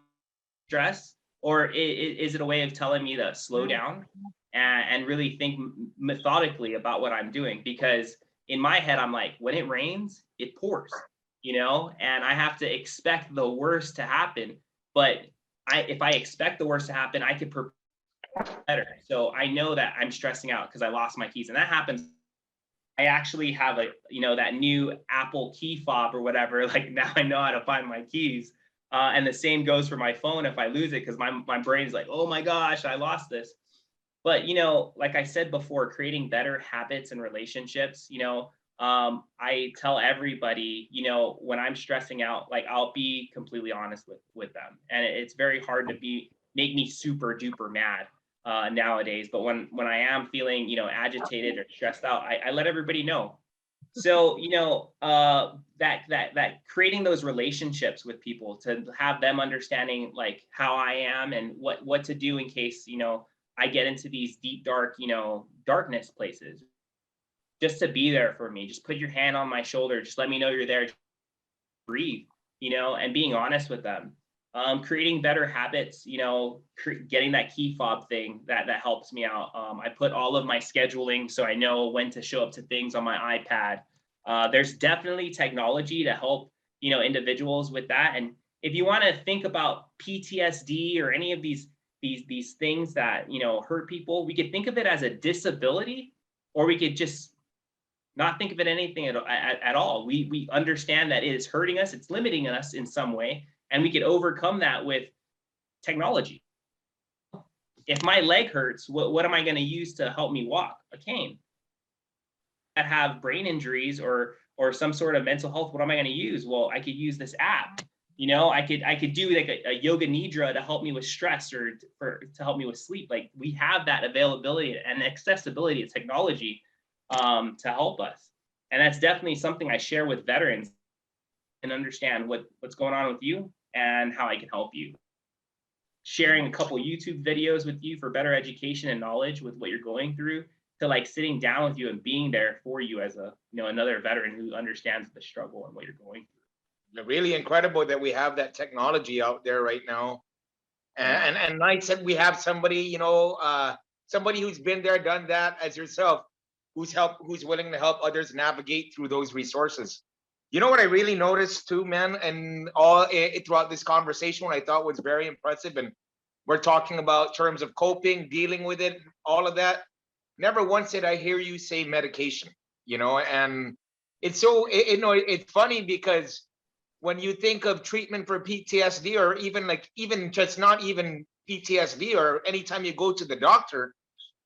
stressed. Or is it a way of telling me to slow down and really think methodically about what I'm doing? Because in my head, I'm like, when it rains, it pours, and I have to expect the worst to happen. But if I expect the worst to happen, I could prepare better. So I know that I'm stressing out because I lost my keys. And that happens. I actually have that new Apple key fob or whatever. Like, now I know how to find my keys. And the same goes for my phone if I lose it, because my brain's like, oh my gosh, I lost this. But, like I said before, creating better habits and relationships, I tell everybody, when I'm stressing out, like, I'll be completely honest with them. And it's very hard to make me super duper mad nowadays. But when I am feeling, agitated or stressed out, I let everybody know. So, that creating those relationships with people, to have them understanding like how I am and what to do in case, I get into these deep, dark, darkness places, just to be there for me. Just put your hand on my shoulder. Just let me know you're there. Breathe, and being honest with them. Creating better habits, getting that key fob thing that helps me out. I put all of my scheduling so I know when to show up to things on my iPad. There's definitely technology to help, individuals with that. And if you want to think about PTSD or any of these these things that, you know, hurt people, we could think of it as a disability, or we could just not think of it anything at all. We understand that it is hurting us, it's limiting us in some way, and we could overcome that with technology. If my leg hurts, what am I going to use to help me walk? A cane. That have brain injuries or some sort of mental health, what am I going to use? Well, I could use this app. You know, I could do like a yoga nidra to help me with stress or to help me with sleep. Like, we have that availability and accessibility of technology to help us. And that's definitely something I share with veterans and understand what's going on with you and how I can help you. Sharing a couple YouTube videos with you for better education and knowledge with what you're going through, to like sitting down with you and being there for you as a, you know, another veteran who understands the struggle and what you're going through. Really incredible that we have that technology out there right now. And nice that we have somebody, you know, somebody who's been there, done that as yourself, who's willing to help others navigate through those resources. You know what I really noticed too, man, and all throughout this conversation, what I thought was very impressive, and we're talking about terms of coping, dealing with it, all of that. Never once did I hear you say medication, you know, and it's so, you know, it's funny because when you think of treatment for PTSD, or even just not even PTSD, or anytime you go to the doctor,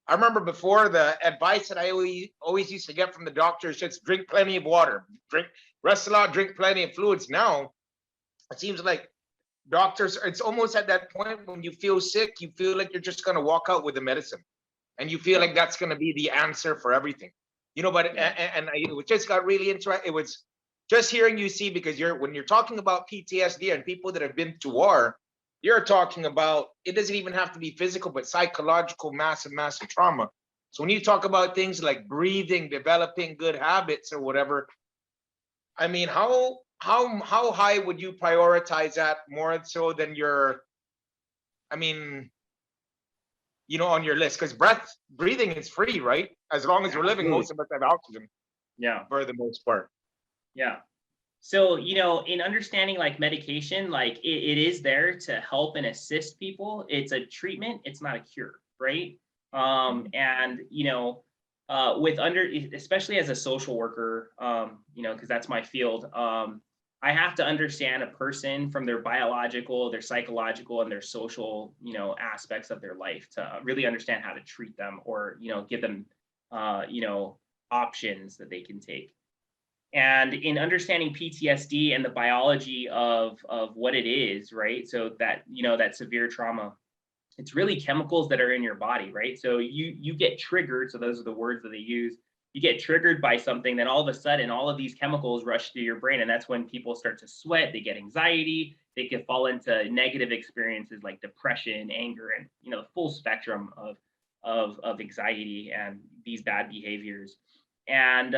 I remember before, the advice that I always used to get from the doctor is just drink plenty of water, rest a lot, drink plenty of fluids. Now, it seems like doctors, it's almost at that point when you feel sick, you feel like you're just going to walk out with the medicine, and you feel like that's going to be the answer for everything, you know. But it just got really interesting. It was just hearing you see, because when you're talking about PTSD and people that have been to war, you're talking about, it doesn't even have to be physical, but psychological, massive trauma. So when you talk about things like breathing, developing good habits or whatever, I mean, how high would you prioritize that more so than your, I mean, you know, on your list? Because breathing is free, right? As long as we're living, most of us have oxygen. Yeah. For the most part. Yeah. So, you know, in understanding like medication, like it is there to help and assist people. It's a treatment. It's not a cure, right? And, you know, especially as a social worker, you know, because that's my field, I have to understand a person from their biological, their psychological, and their social, you know, aspects of their life to really understand how to treat them, or, you know, give them, you know, options that they can take. And in understanding PTSD and the biology of what it is, right? So that, you know, that severe trauma, it's really chemicals that are in your body, right? So you get triggered. So those are the words that they use. You get triggered by something, then all of a sudden, all of these chemicals rush through your brain. And that's when people start to sweat, they get anxiety, they can fall into negative experiences like depression, anger, and, you know, the full spectrum of anxiety and these bad behaviors. And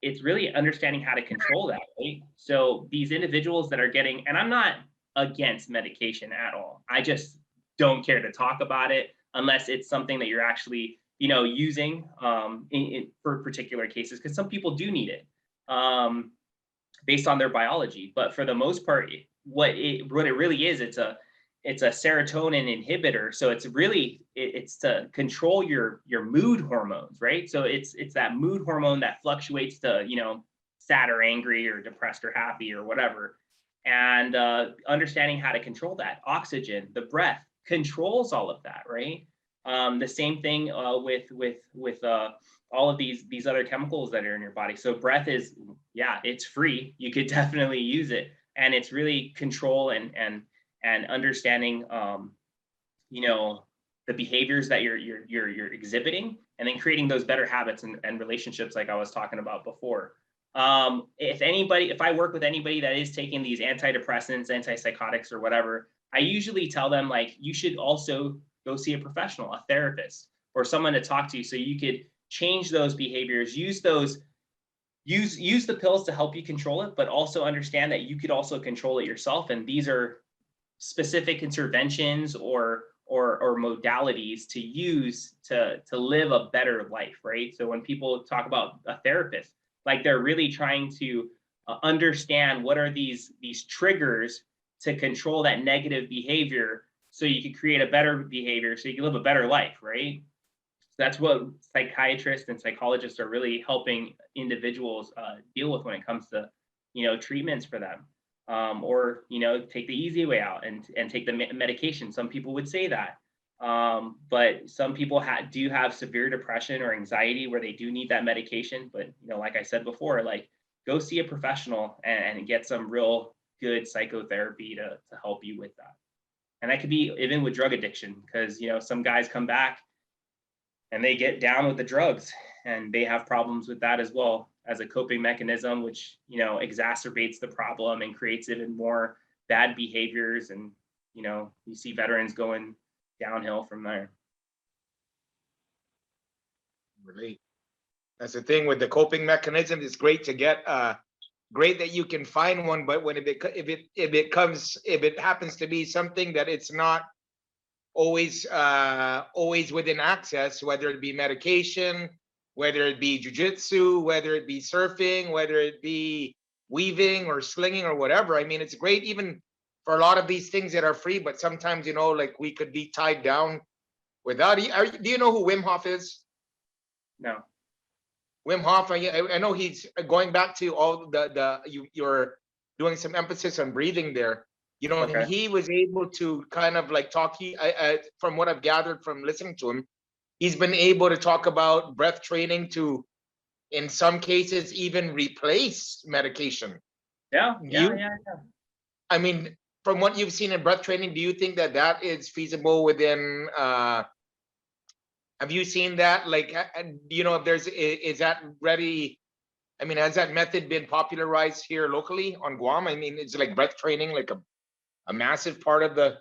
it's really understanding how to control that, right? So these individuals that are getting, and I'm not against medication at all, I just don't care to talk about it unless it's something that you're actually, you know, using for particular cases, because some people do need it based on their biology. But for the most part, what it really is, it's a serotonin inhibitor. So it's really, it's to control your mood hormones, right? So it's that mood hormone that fluctuates to, you know, sad or angry or depressed or happy or whatever. And understanding how to control that. Oxygen, the breath, controls all of that, right? The same thing with all of these other chemicals that are in your body. So breath is, yeah, it's free. You could definitely use it, and it's really control and understanding, you know, the behaviors that you're exhibiting, and then creating those better habits and relationships, like I was talking about before. If I work with anybody that is taking these antidepressants, antipsychotics, or whatever, I usually tell them, like, you should also go see a professional, a therapist, or someone to talk to, so you could change those behaviors, use the pills to help you control it, but also understand that you could also control it yourself. And these are specific interventions or modalities to use to live a better life, right? So when people talk about a therapist, like, they're really trying to understand what are these triggers to control that negative behavior so you could create a better behavior, so you can live a better life, right? So that's what psychiatrists and psychologists are really helping individuals deal with when it comes to, treatments for them. Or, take the easy way out and take the medication. Some people would say that. But some people do have severe depression or anxiety where they do need that medication. But, like I said before, like go see a professional and get some real good psychotherapy to help you with that. And that could be even with drug addiction, because, some guys come back and they get down with the drugs and they have problems with that as well as a coping mechanism, which, exacerbates the problem and creates even more bad behaviors. And, you see veterans going downhill from there. Really, that's the thing with the coping mechanism. It's great to get great that you can find one, but when if it happens to be something that it's not always within access, whether it be medication, whether it be jujitsu, whether it be surfing, whether it be weaving or slinging or whatever. I mean, it's great even for a lot of these things that are free, but sometimes, like we could be tied down without. Do you know who Wim Hof is? No. Wim Hof, I know he's going back to all you're doing some emphasis on breathing there. Okay. And he was able to kind of like talk. From what I've gathered from listening to him, he's been able to talk about breath training to, in some cases, even replace medication. Yeah. I mean, from what you've seen in breath training, do you think that is feasible within? Have you seen that? Like, if is that ready? I mean, has that method been popularized here locally on Guam? I mean, it's like breath training, like a massive part of the.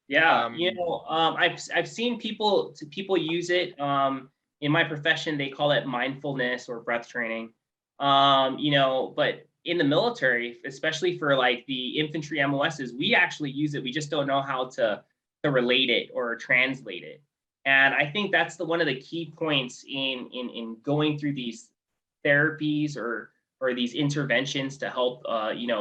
Yeah, I've seen people use it. In my profession, they call it mindfulness or breath training. But in the military, especially for like the infantry MOSs, we actually use it. We just don't know how to relate it or translate it. And I think that's one of the key points in going through these therapies or these interventions to help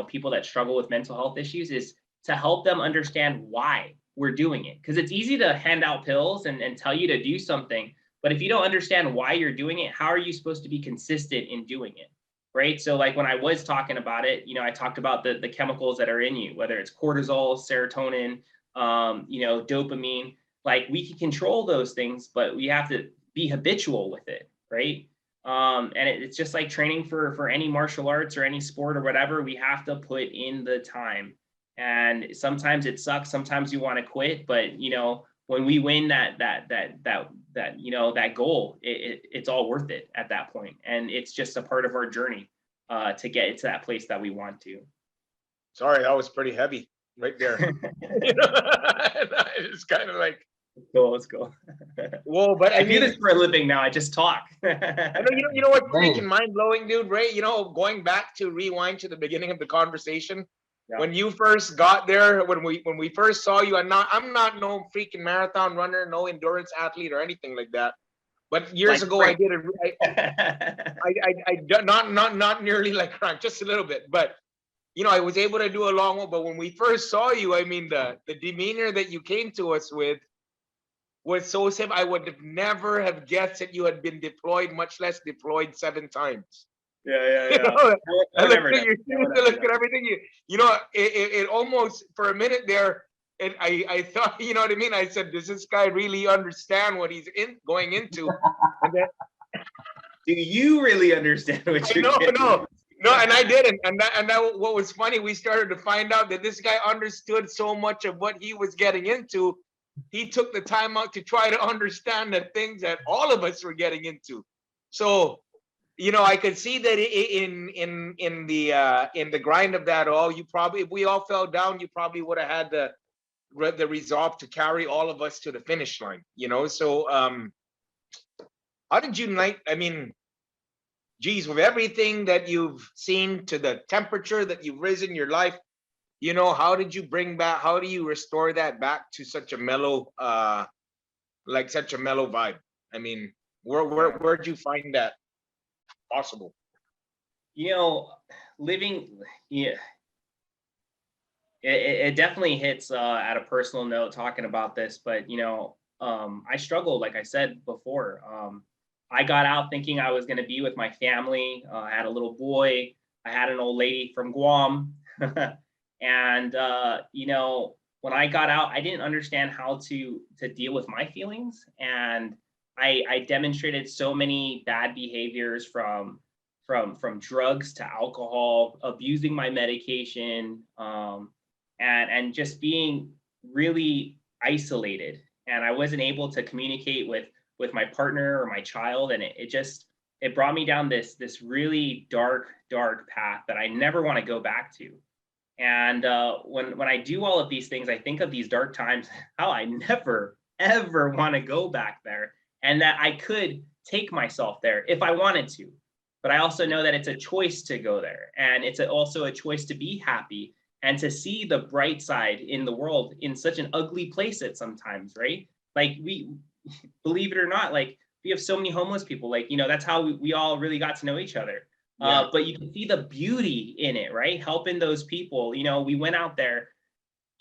people that struggle with mental health issues, is to help them understand why we're doing it. Because it's easy to hand out pills and tell you to do something, but if you don't understand why you're doing it, how are you supposed to be consistent in doing it? Right. So like when I was talking about it, I talked about the chemicals that are in you, whether it's cortisol, serotonin, dopamine. Like we can control those things, but we have to be habitual with it, right? And it's just like training for any martial arts or any sport or whatever. We have to put in the time, and sometimes it sucks. Sometimes you want to quit, but when we win that goal, it's all worth it at that point, and it's just a part of our journey to get to that place that we want to. Sorry, that was pretty heavy right there. It's kind of like. Let's go. Well, but I do this for a living now. I just talk. I know. You know what? Freaking mind blowing, dude. Right? Going back to rewind to the beginning of the conversation, when you first got there, when we first saw you, I'm not no freaking marathon runner, no endurance athlete or anything like that. But years ago, I did it. Not nearly like Frank, just a little bit, but. I was able to do a long one. But when we first saw you, I mean, the demeanor that you came to us with was so simple. I would have never have guessed that you had been deployed, much less deployed 7 times. Yeah. I look at everything. It almost for a minute there. I thought, you know what I mean. I said, does this guy really understand what he's going into? And then, do you really understand what you're getting? No, and I didn't. And that what was funny, we started to find out that this guy understood so much of what he was getting into. He took the time out to try to understand the things that all of us were getting into. So, I could see that in the grind of that all, if we all fell down, you probably would have had the resolve to carry all of us to the finish line. So how did you I mean, geez, with everything that you've seen, to the temperature that you've risen in your life, how do you restore that back to such a mellow, such a mellow vibe? I mean, where'd you find that possible? Living, it definitely hits at a personal note talking about this, but I struggled, like I said before. I got out thinking I was going to be with my family. I had a little boy. I had an old lady from Guam, and when I got out, I didn't understand how to deal with my feelings, and I demonstrated so many bad behaviors from drugs to alcohol, abusing my medication, and just being really isolated. And I wasn't able to communicate with my partner or my child, and it brought me down this really dark path that I never want to go back to. And when I do all of these things, I think of these dark times, how I never ever want to go back there, and that I could take myself there if I wanted to. But I also know that it's a choice to go there, and it's also a choice to be happy and to see the bright side in the world in such an ugly place at sometimes, right? Like we, believe it or not, like we have so many homeless people. Like that's how we all really got to know each other. Yeah. But you can see the beauty in it, right? Helping those people. We went out there,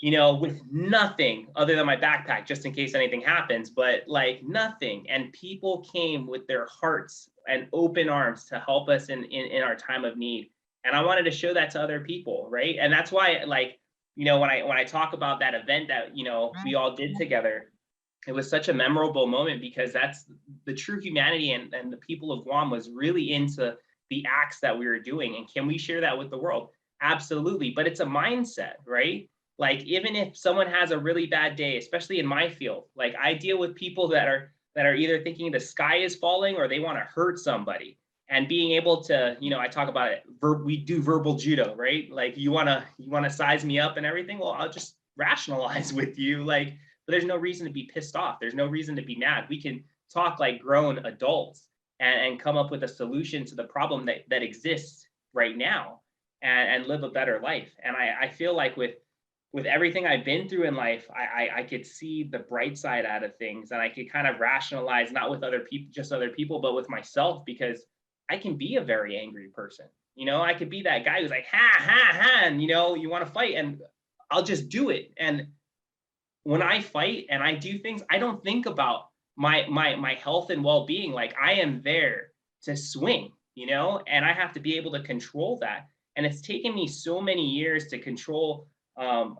with nothing other than my backpack, just in case anything happens, but like nothing. And people came with their hearts and open arms to help us in our time of need. And I wanted to show that to other people, right? And that's why, like, when I talk about that event that, we all did together, it was such a memorable moment because that's the true humanity, and the people of Guam was really into the acts that we were doing. And can we share that with the world? Absolutely. But it's a mindset, right? Like, even if someone has a really bad day, especially in my field, like I deal with people that are either thinking the sky is falling or they want to hurt somebody. And being able to, I talk about it, we do verbal judo, right? Like you want to size me up and everything. Well, I'll just rationalize with you. Like, but there's no reason to be pissed off. There's no reason to be mad. We can talk like grown adults and come up with a solution to the problem that exists right now, and live a better life. And I feel like with everything I've been through in life, I could see the bright side out of things, and I could kind of rationalize, not with other people, just other people, but with myself, because I can be a very angry person. I could be that guy who's like, ha, ha, ha, and you want to fight, and I'll just do it. And when I fight and I do things, I don't think about my health and well-being. Like, I am there to swing, and I have to be able to control that. And it's taken me so many years to control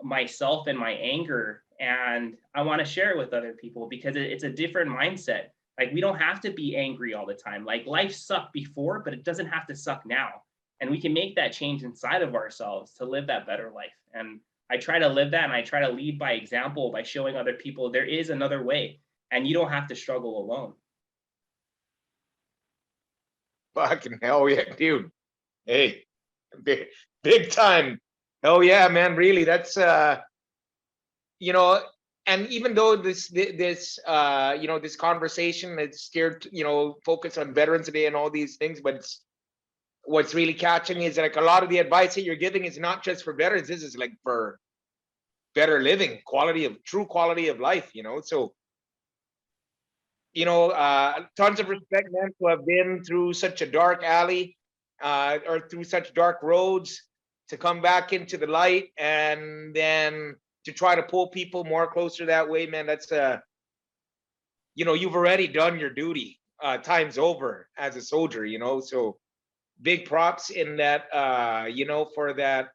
myself and my anger, and I want to share it with other people because it's a different mindset. Like, we don't have to be angry all the time. Like, life sucked before, but it doesn't have to suck now. And we can make that change inside of ourselves to live that better life. And I try to live that, and I try to lead by example by showing other people there is another way, and you don't have to struggle alone. Fucking hell yeah, dude. Hey, big time. Oh yeah, man. Really, that's and even though this conversation is steered, focus on Veterans Day and all these things, but what's really catching is like a lot of the advice that you're giving is not just for veterans. This is like for better living, true quality of life. So tons of respect, man, to have been through such a dark alley, or through such dark roads, to come back into the light, and then to try to pull people more closer that way, man. That's you've already done your duty times over as a soldier, so big props in that, for that,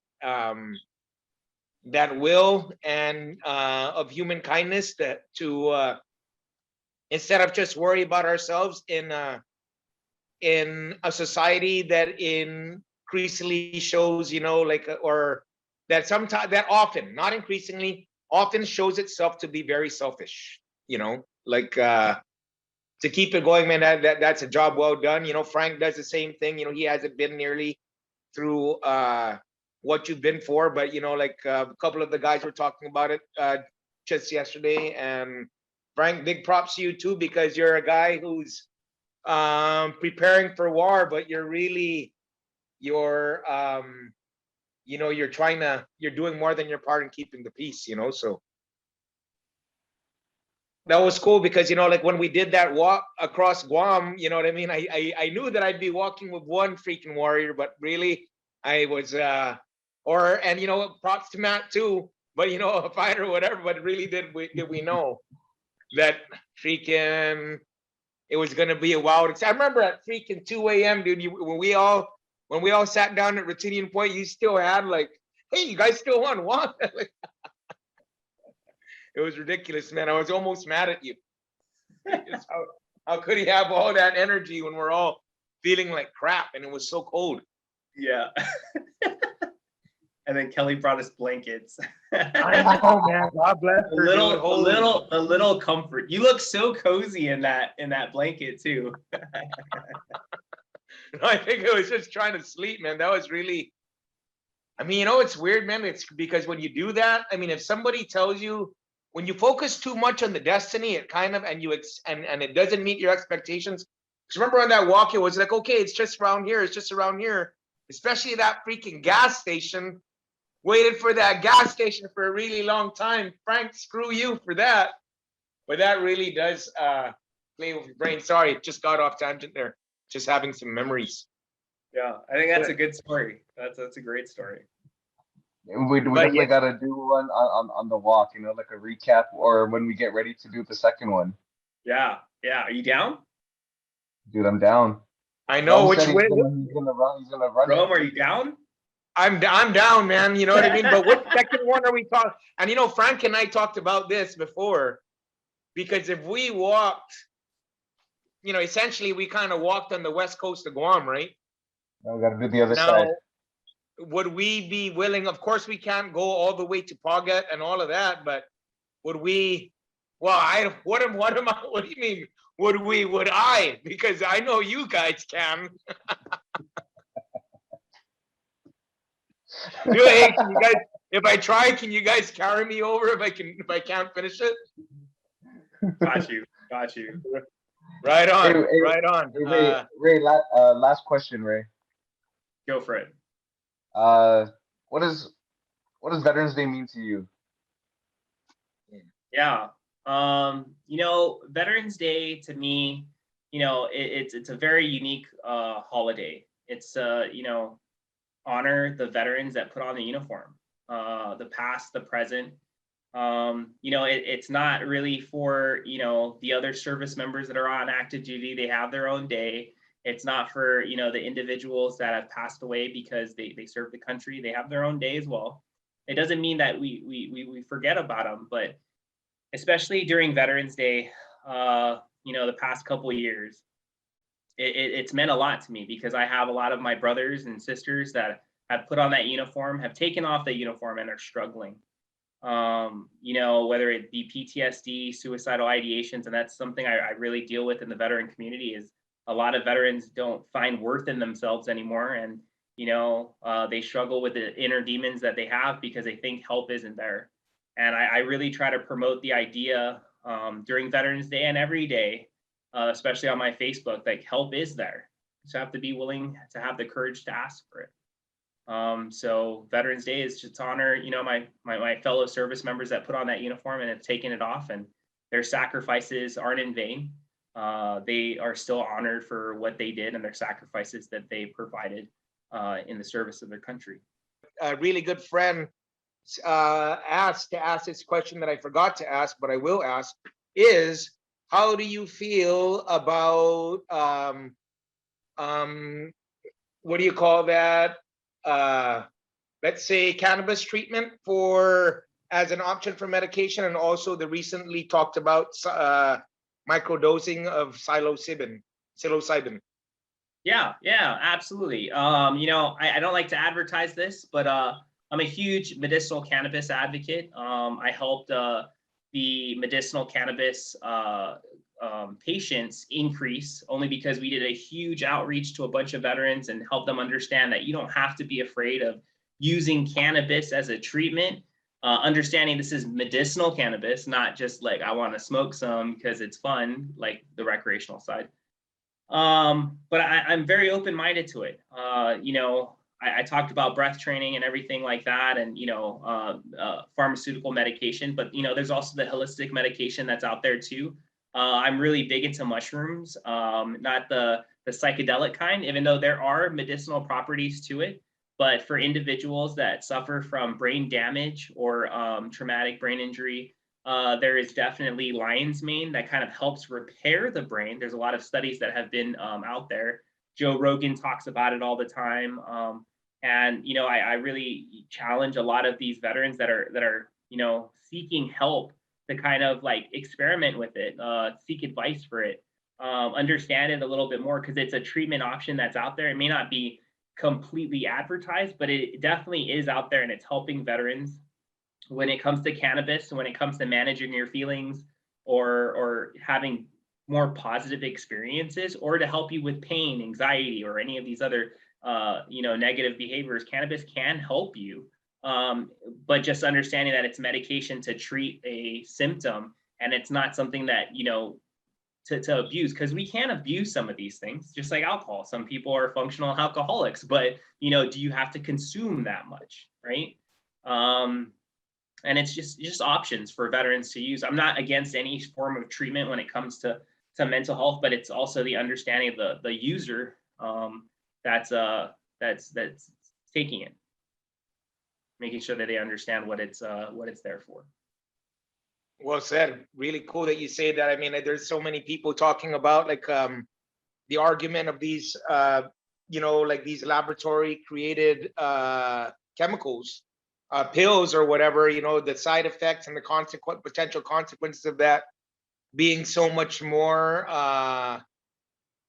that will and of human kindness, that to instead of just worry about ourselves in a society that increasingly shows, or that sometimes, that often, not increasingly, often shows itself to be very selfish, like to keep it going, man. That's a job well done. Frank does the same thing. He hasn't been nearly through what you've been for, but like a couple of the guys were talking about it just yesterday. And Frank, big props to you too, because you're a guy who's preparing for war, but you're you're doing more than your part in keeping the peace. So that was cool because like when we did that walk across Guam, you know what I mean, I knew that I'd be walking with one freaking warrior, but really I was and props to Matt too, but a fight or whatever, but really did we know that freaking it was gonna be a wild. I remember at freaking 2 a.m., dude, when we all sat down at Retinian Point, you still had like, hey, you guys still won one. Like, it was ridiculous, man. I was almost mad at you. How could he have all that energy when we're all feeling like crap and it was so cold? Yeah. And then Kelly brought us blankets. I know, man. God bless her. A little comfort. You look so cozy in that blanket too. I think I was just trying to sleep, man. That was really. I mean, it's weird, man. It's because when you do that, I mean, if somebody tells you when you focus too much on the destiny, it kind of and it doesn't meet your expectations. Because remember on that walk, it was like, okay, it's just around here. It's just around here. Especially that freaking gas station. Waited for that gas station for a really long time. Frank, screw you for that. But that really does play with your brain. Sorry, just got off tangent there. Just having some memories. Yeah, I think that's a good story. That's a great story. We definitely got to do one on the walk, like a recap, or when we get ready to do the second one. Yeah. Are you down? Dude, I'm down. I know which way. He's gonna run. Rome, are you down? I'm down, man. You know what I mean? But what second one are we talking? And Frank and I talked about this before, because if we walked, essentially we kind of walked on the west coast of Guam, right? Now we got to do the other side. Would we be willing? Of course, we can't go all the way to Pagat and all of that, but would we? Well, what do you mean? Would I? Because I know you guys can. Hey, can you guys? If I try, can you guys carry me over if I can't finish it? Got you. Right on. Hey, right on. Ray, last question, Ray. Go for it. What does Veterans Day mean to you? Yeah. Veterans Day to me, it's a very unique holiday. It's honor the veterans that put on the uniform, the past, the present. It's not really for the other service members that are on active duty. They have their own day. It's not for the individuals that have passed away because they serve the country. They have their own day as well. It doesn't mean that we forget about them, but especially during Veterans Day, the past couple of years, it's meant a lot to me because I have a lot of my brothers and sisters that have put on that uniform, have taken off the uniform and are struggling. Whether it be PTSD, suicidal ideations, and that's something I really deal with in the veteran community is a lot of veterans don't find worth in themselves anymore. And, they struggle with the inner demons that they have because they think help isn't there. And I really try to promote the idea during Veterans Day and every day, especially on my Facebook, like help is there. You just have to be willing to have the courage to ask for it. So Veterans Day is just to honor, my fellow service members that put on that uniform and have taken it off, and their sacrifices aren't in vain. They are still honored for what they did and their sacrifices that they provided in the service of their country. A really good friend asked this question that I forgot to ask, but I will ask, is how do you feel about what do you call that? Let's say cannabis treatment as an option for medication, and also the recently talked about microdosing of psilocybin. Yeah, absolutely. I don't like to advertise this, but I'm a huge medicinal cannabis advocate. I helped the medicinal cannabis patients increase only because we did a huge outreach to a bunch of veterans and helped them understand that you don't have to be afraid of using cannabis as a treatment. Understanding this is medicinal cannabis, not just like I want to smoke some because it's fun, like the recreational side. But I'm very open-minded to it. I talked about breath training and everything like that, and pharmaceutical medication, but there's also the holistic medication that's out there too. I'm really big into mushrooms, not the psychedelic kind, even though there are medicinal properties to it. But for individuals that suffer from brain damage or traumatic brain injury, there is definitely lion's mane that kind of helps repair the brain. There's a lot of studies that have been out there. Joe Rogan talks about it all the time. And I really challenge a lot of these veterans that are seeking help to kind of like experiment with it, seek advice for it, understand it a little bit more, because it's a treatment option that's out there. It may not be completely advertised, but it definitely is out there, and it's helping veterans when it comes to cannabis, when it comes to managing your feelings or having more positive experiences, or to help you with pain, anxiety, or any of these other negative behaviors. Cannabis can help you, but just understanding that it's medication to treat a symptom, and it's not something that to abuse, because we can abuse some of these things, just like alcohol. Some people are functional alcoholics, but do you have to consume that much, right? And it's just options for veterans to use. I'm not against any form of treatment when it comes to mental health, but it's also the understanding of the user that's taking it, making sure that they understand what it's there for. Well said. Really cool that you say that. I mean, there's so many people talking about like the argument of these like these laboratory created chemicals, pills or whatever, the side effects and the potential consequences of that being so much more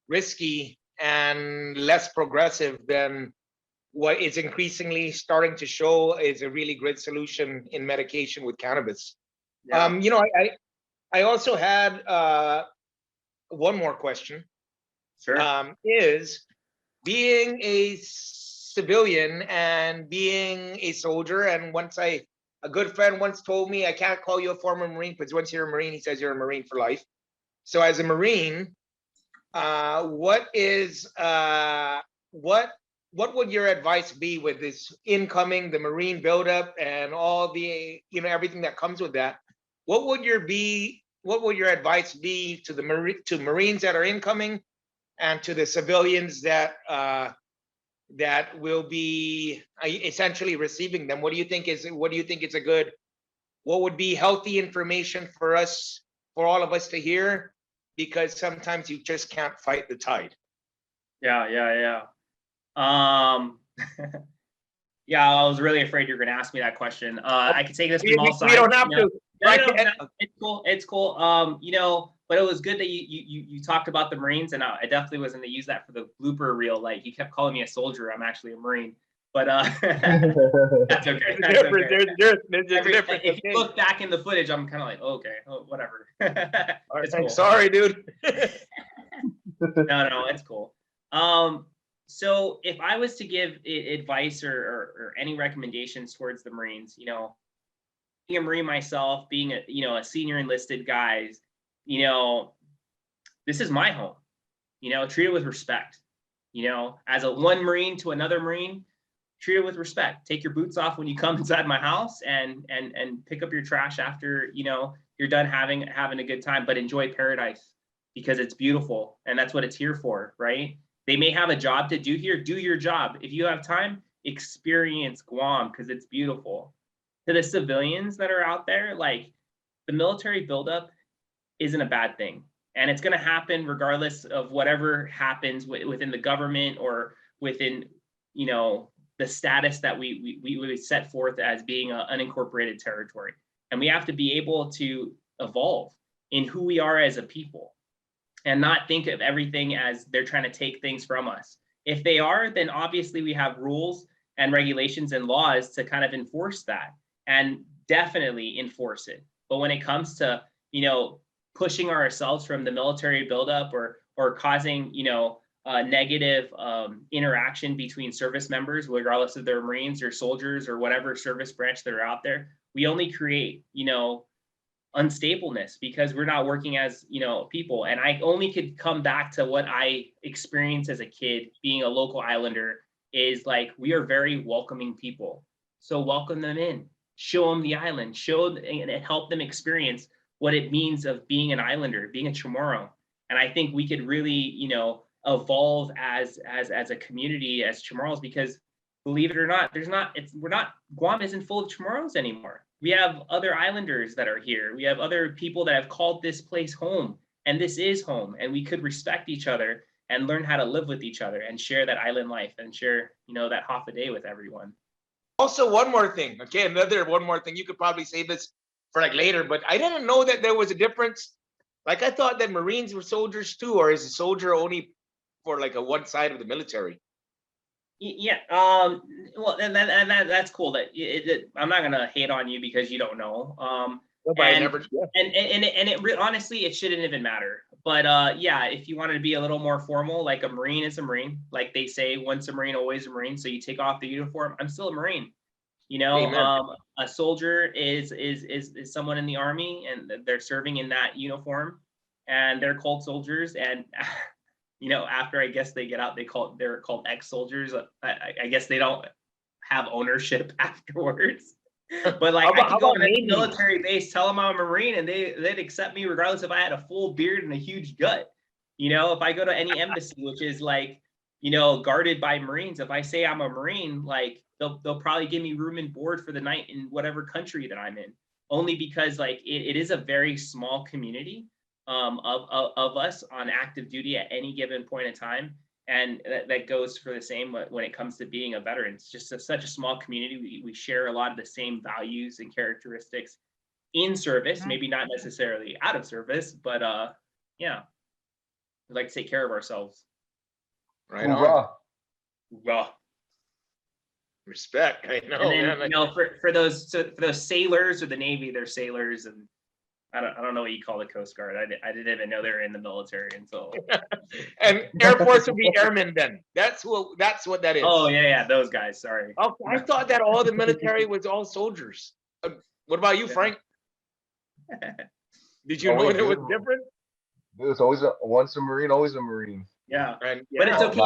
risky and less progressive than what is increasingly starting to show is a really great solution in medication with cannabis. Yeah. I also had one more question. Sure. Is being a civilian and being a soldier, and a good friend once told me, I can't call you a former Marine, because once you're a Marine, he says you're a Marine for life. So as a Marine, what would your advice be with this incoming, the Marine buildup and all the, everything that comes with that? What would your advice be to to Marines that are incoming, and to the civilians that will be essentially receiving them? What do you think is what would be healthy information for all of us to hear? Because sometimes you just can't fight the tide. Yeah. Yeah, I was really afraid you were going to ask me that question. I can take this from all sides. We don't have to. No, it's cool. It's cool. But it was good that you talked about the Marines, and I definitely was going to use that for the blooper reel. Like, you kept calling me a soldier. I'm actually a Marine, but that's okay. That's okay. There's a difference. If you look back in the footage, I'm kind of like, okay, whatever. It's cool. Sorry, dude. No, it's cool. So if I was to give advice or any recommendations towards the Marines, being a Marine myself, being a senior enlisted guy, this is my home. Treat it with respect. As one Marine to another Marine, treat it with respect. Take your boots off when you come inside my house, and pick up your trash after you're done having a good time. But enjoy paradise, because it's beautiful, and that's what it's here for, right? They may have a job to do here. Do your job. If you have time, experience Guam, because it's beautiful. To the civilians that are out there, like, the military buildup isn't a bad thing. And it's going to happen regardless of whatever happens within the government or within, the status that we set forth as being an unincorporated territory. And we have to be able to evolve in who we are as a people, and not think of everything as they're trying to take things from us. If they are, then obviously we have rules and regulations and laws to kind of enforce that, and definitely enforce it. But when it comes to, pushing ourselves from the military buildup or causing, negative interaction between service members, regardless if they're Marines or soldiers or whatever service branch that are out there, we only create, unstableness, because we're not working as people. And I only could come back to what I experienced as a kid being a local islander, is like, we are very welcoming people. So welcome them in, show them the island, and help them experience what it means of being an islander, being a Chamorro. And I think we could really evolve as a community, as Chamorros, because believe it or not, Guam isn't full of Chamorros anymore. We have other islanders that are here. We have other people that have called this place home, and this is home, and we could respect each other and learn how to live with each other and share that island life and share, that half a day with everyone. Also, one more thing. Okay, one more thing. You could probably save this for like later, but I didn't know that there was a difference. Like I thought that Marines were soldiers too, or is a soldier only for like a one side of the military? Yeah. Well, and that's cool. I'm not gonna hate on you because you don't know. Nobody and, never. Yeah. Honestly, it shouldn't even matter. But yeah, if you wanted to be a little more formal, like a Marine is a Marine. Like they say, once a Marine, always a Marine. So you take off the uniform. I'm still a Marine. A soldier is someone in the Army, and they're serving in that uniform, and they're called soldiers. And after I guess they get out, they're called ex-soldiers. I guess they don't have ownership afterwards. But like I could go on a military base, tell them I'm a Marine, and they'd accept me regardless if I had a full beard and a huge gut. If I go to any embassy, which is like, guarded by Marines, if I say I'm a Marine, like they'll probably give me room and board for the night in whatever country that I'm in. Only because like it is a very small community of us on active duty at any given point in time. And that goes for the same when it comes to being a veteran. It's just such a small community. We share a lot of the same values and characteristics in service, maybe not necessarily out of service, but yeah, we like to take care of ourselves. Right on. Raw. Respect. I know. And then, for those sailors or the Navy, they're sailors, and I don't know what you call the Coast Guard. I didn't even know they were in the military until. And Air Force would be airmen then. That's what that is. Oh yeah, those guys. Sorry. Oh, I thought that all the military was all soldiers. What about you, Frank? Did you know it was different? It was always once a Marine, always a Marine. Yeah, right. But it's okay.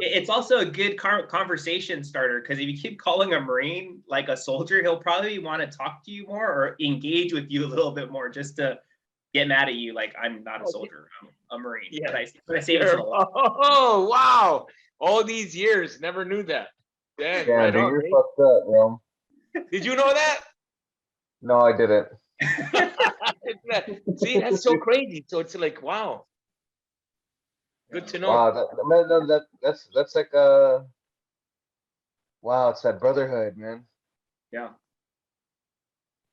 It's also a good conversation starter, because if you keep calling a Marine like a soldier, he'll probably want to talk to you more or engage with you a little bit more, just to get mad at you. Like, I'm not a soldier, I'm a Marine. Yeah. But I say this a lot. Oh wow! All these years, never knew that. Dang, yeah, dude, you're fucked up, bro. Did you know that? No, I didn't. See, that's so crazy. So it's like, wow. Good to know. Wow, that's like wow, it's that brotherhood, man. Yeah.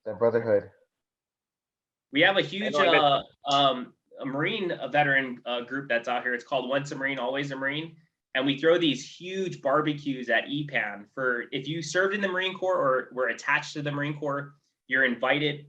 That brotherhood. We have a huge a Marine veteran group that's out here. It's called Once a Marine, Always a Marine. And we throw these huge barbecues at EPAN for if you served in the Marine Corps or were attached to the Marine Corps, you're invited.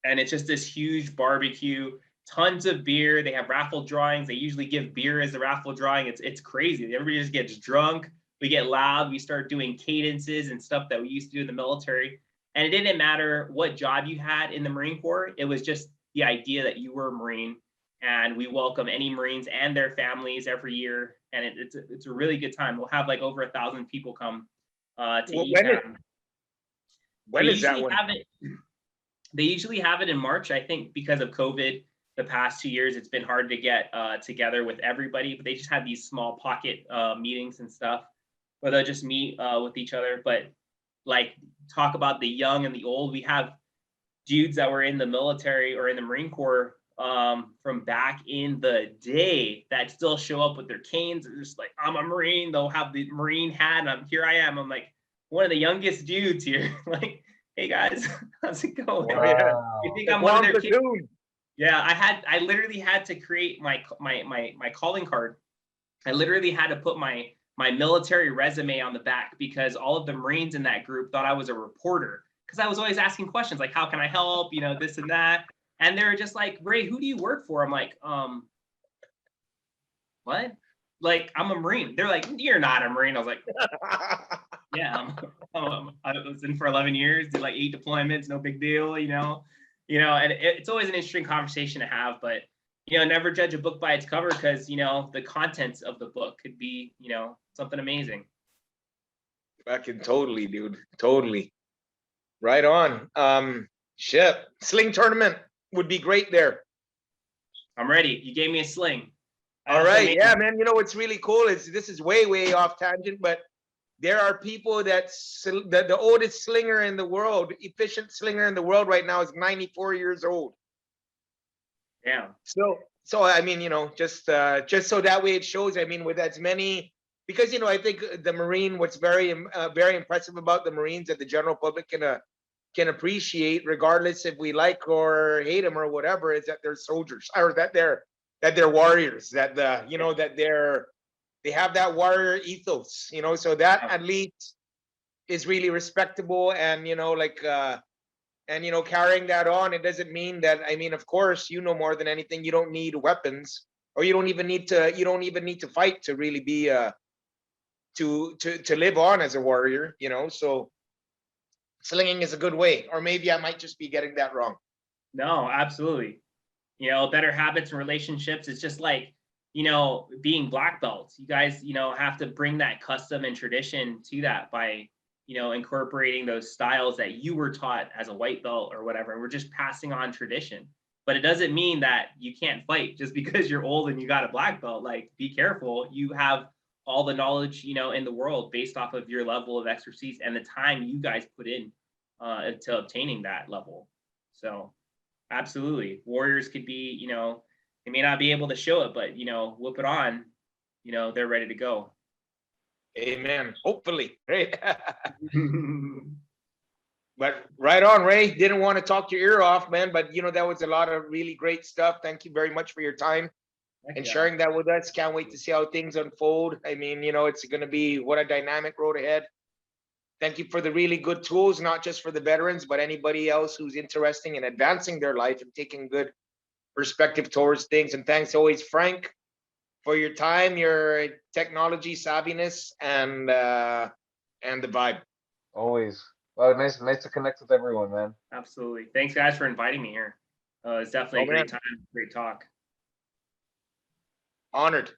And it's just this huge barbecue. Tons of beer. They have raffle drawings. They usually give beer as the raffle drawing. It's crazy. Everybody just gets drunk. We get loud. We start doing cadences and stuff that we used to do in the military. And it didn't matter what job you had in the Marine Corps. It was just the idea that you were a Marine. And we welcome any Marines and their families every year. And it's a really good time. We'll have like over 1,000 people come to EPAN. When is that one? They usually have it in March, I think, because of COVID. The past 2 years, it's been hard to get together with everybody, but they just have these small pocket meetings and stuff where they'll just meet with each other. But like, talk about the young and the old. We have dudes that were in the military or in the Marine Corps from back in the day that still show up with their canes. They're just like, I'm a Marine. They'll have the Marine hat, and here I am. I'm like one of the youngest dudes here. Like, hey guys, how's it going? Wow. You think I'm one of their kids? Yeah, I literally had to create my calling card. I literally had to put my military resume on the back because all of the Marines in that group thought I was a reporter, because I was always asking questions like, how can I help? This and that. And they were just like, Ray, who do you work for? I'm like, what? Like, I'm a Marine. They're like, you're not a Marine. I was like, yeah, I was in for 11 years, did like 8 deployments, no big deal, and it's always an interesting conversation to have, but, never judge a book by its cover, because, the contents of the book could be, something amazing. Fucking totally, dude. Totally. Right on. Sling tournament would be great there. I'm ready. You gave me a sling. All right. Yeah, man. What's really cool is this is way, way off tangent, but there are people the oldest slinger in the world, efficient slinger in the world right now is 94 years old. Damn. So I mean, just so that way it shows. I mean, with as many, because I think the Marine, what's very very impressive about the Marines that the general public can appreciate, regardless if we like or hate them or whatever, is that they're soldiers, or that they're warriors, that they have that warrior ethos, so that at least is really respectable. And carrying that on, it doesn't mean that, I mean, of course, more than anything, you don't need weapons, or you don't even need to fight to really be to live on as a warrior, so slinging is a good way. Or maybe I might just be getting that wrong. No, absolutely. Better habits and relationships. It's just like, being black belts. You guys, have to bring that custom and tradition to that by, incorporating those styles that you were taught as a white belt or whatever. We're just passing on tradition. But it doesn't mean that you can't fight just because you're old and you got a black belt. Like, be careful. You have all the knowledge, in the world based off of your level of expertise and the time you guys put in to obtaining that level. So absolutely. Warriors could be, they may not be able to show it, but, whoop it on, they're ready to go. Amen. Hopefully. Right. But right on, Ray. Didn't want to talk your ear off, man, but that was a lot of really great stuff. Thank you very much for your time and sharing that with us. Can't wait to see how things unfold. I mean, it's going to be what a dynamic road ahead. Thank you for the really good tools, not just for the veterans, but anybody else who's interested in advancing their life and taking good perspective towards things. And thanks always, Frank, for your time, your technology savviness, and the vibe. Always. Well, nice to connect with everyone, man. Absolutely. Thanks, guys, for inviting me here. It's definitely a great time, great talk. Honored.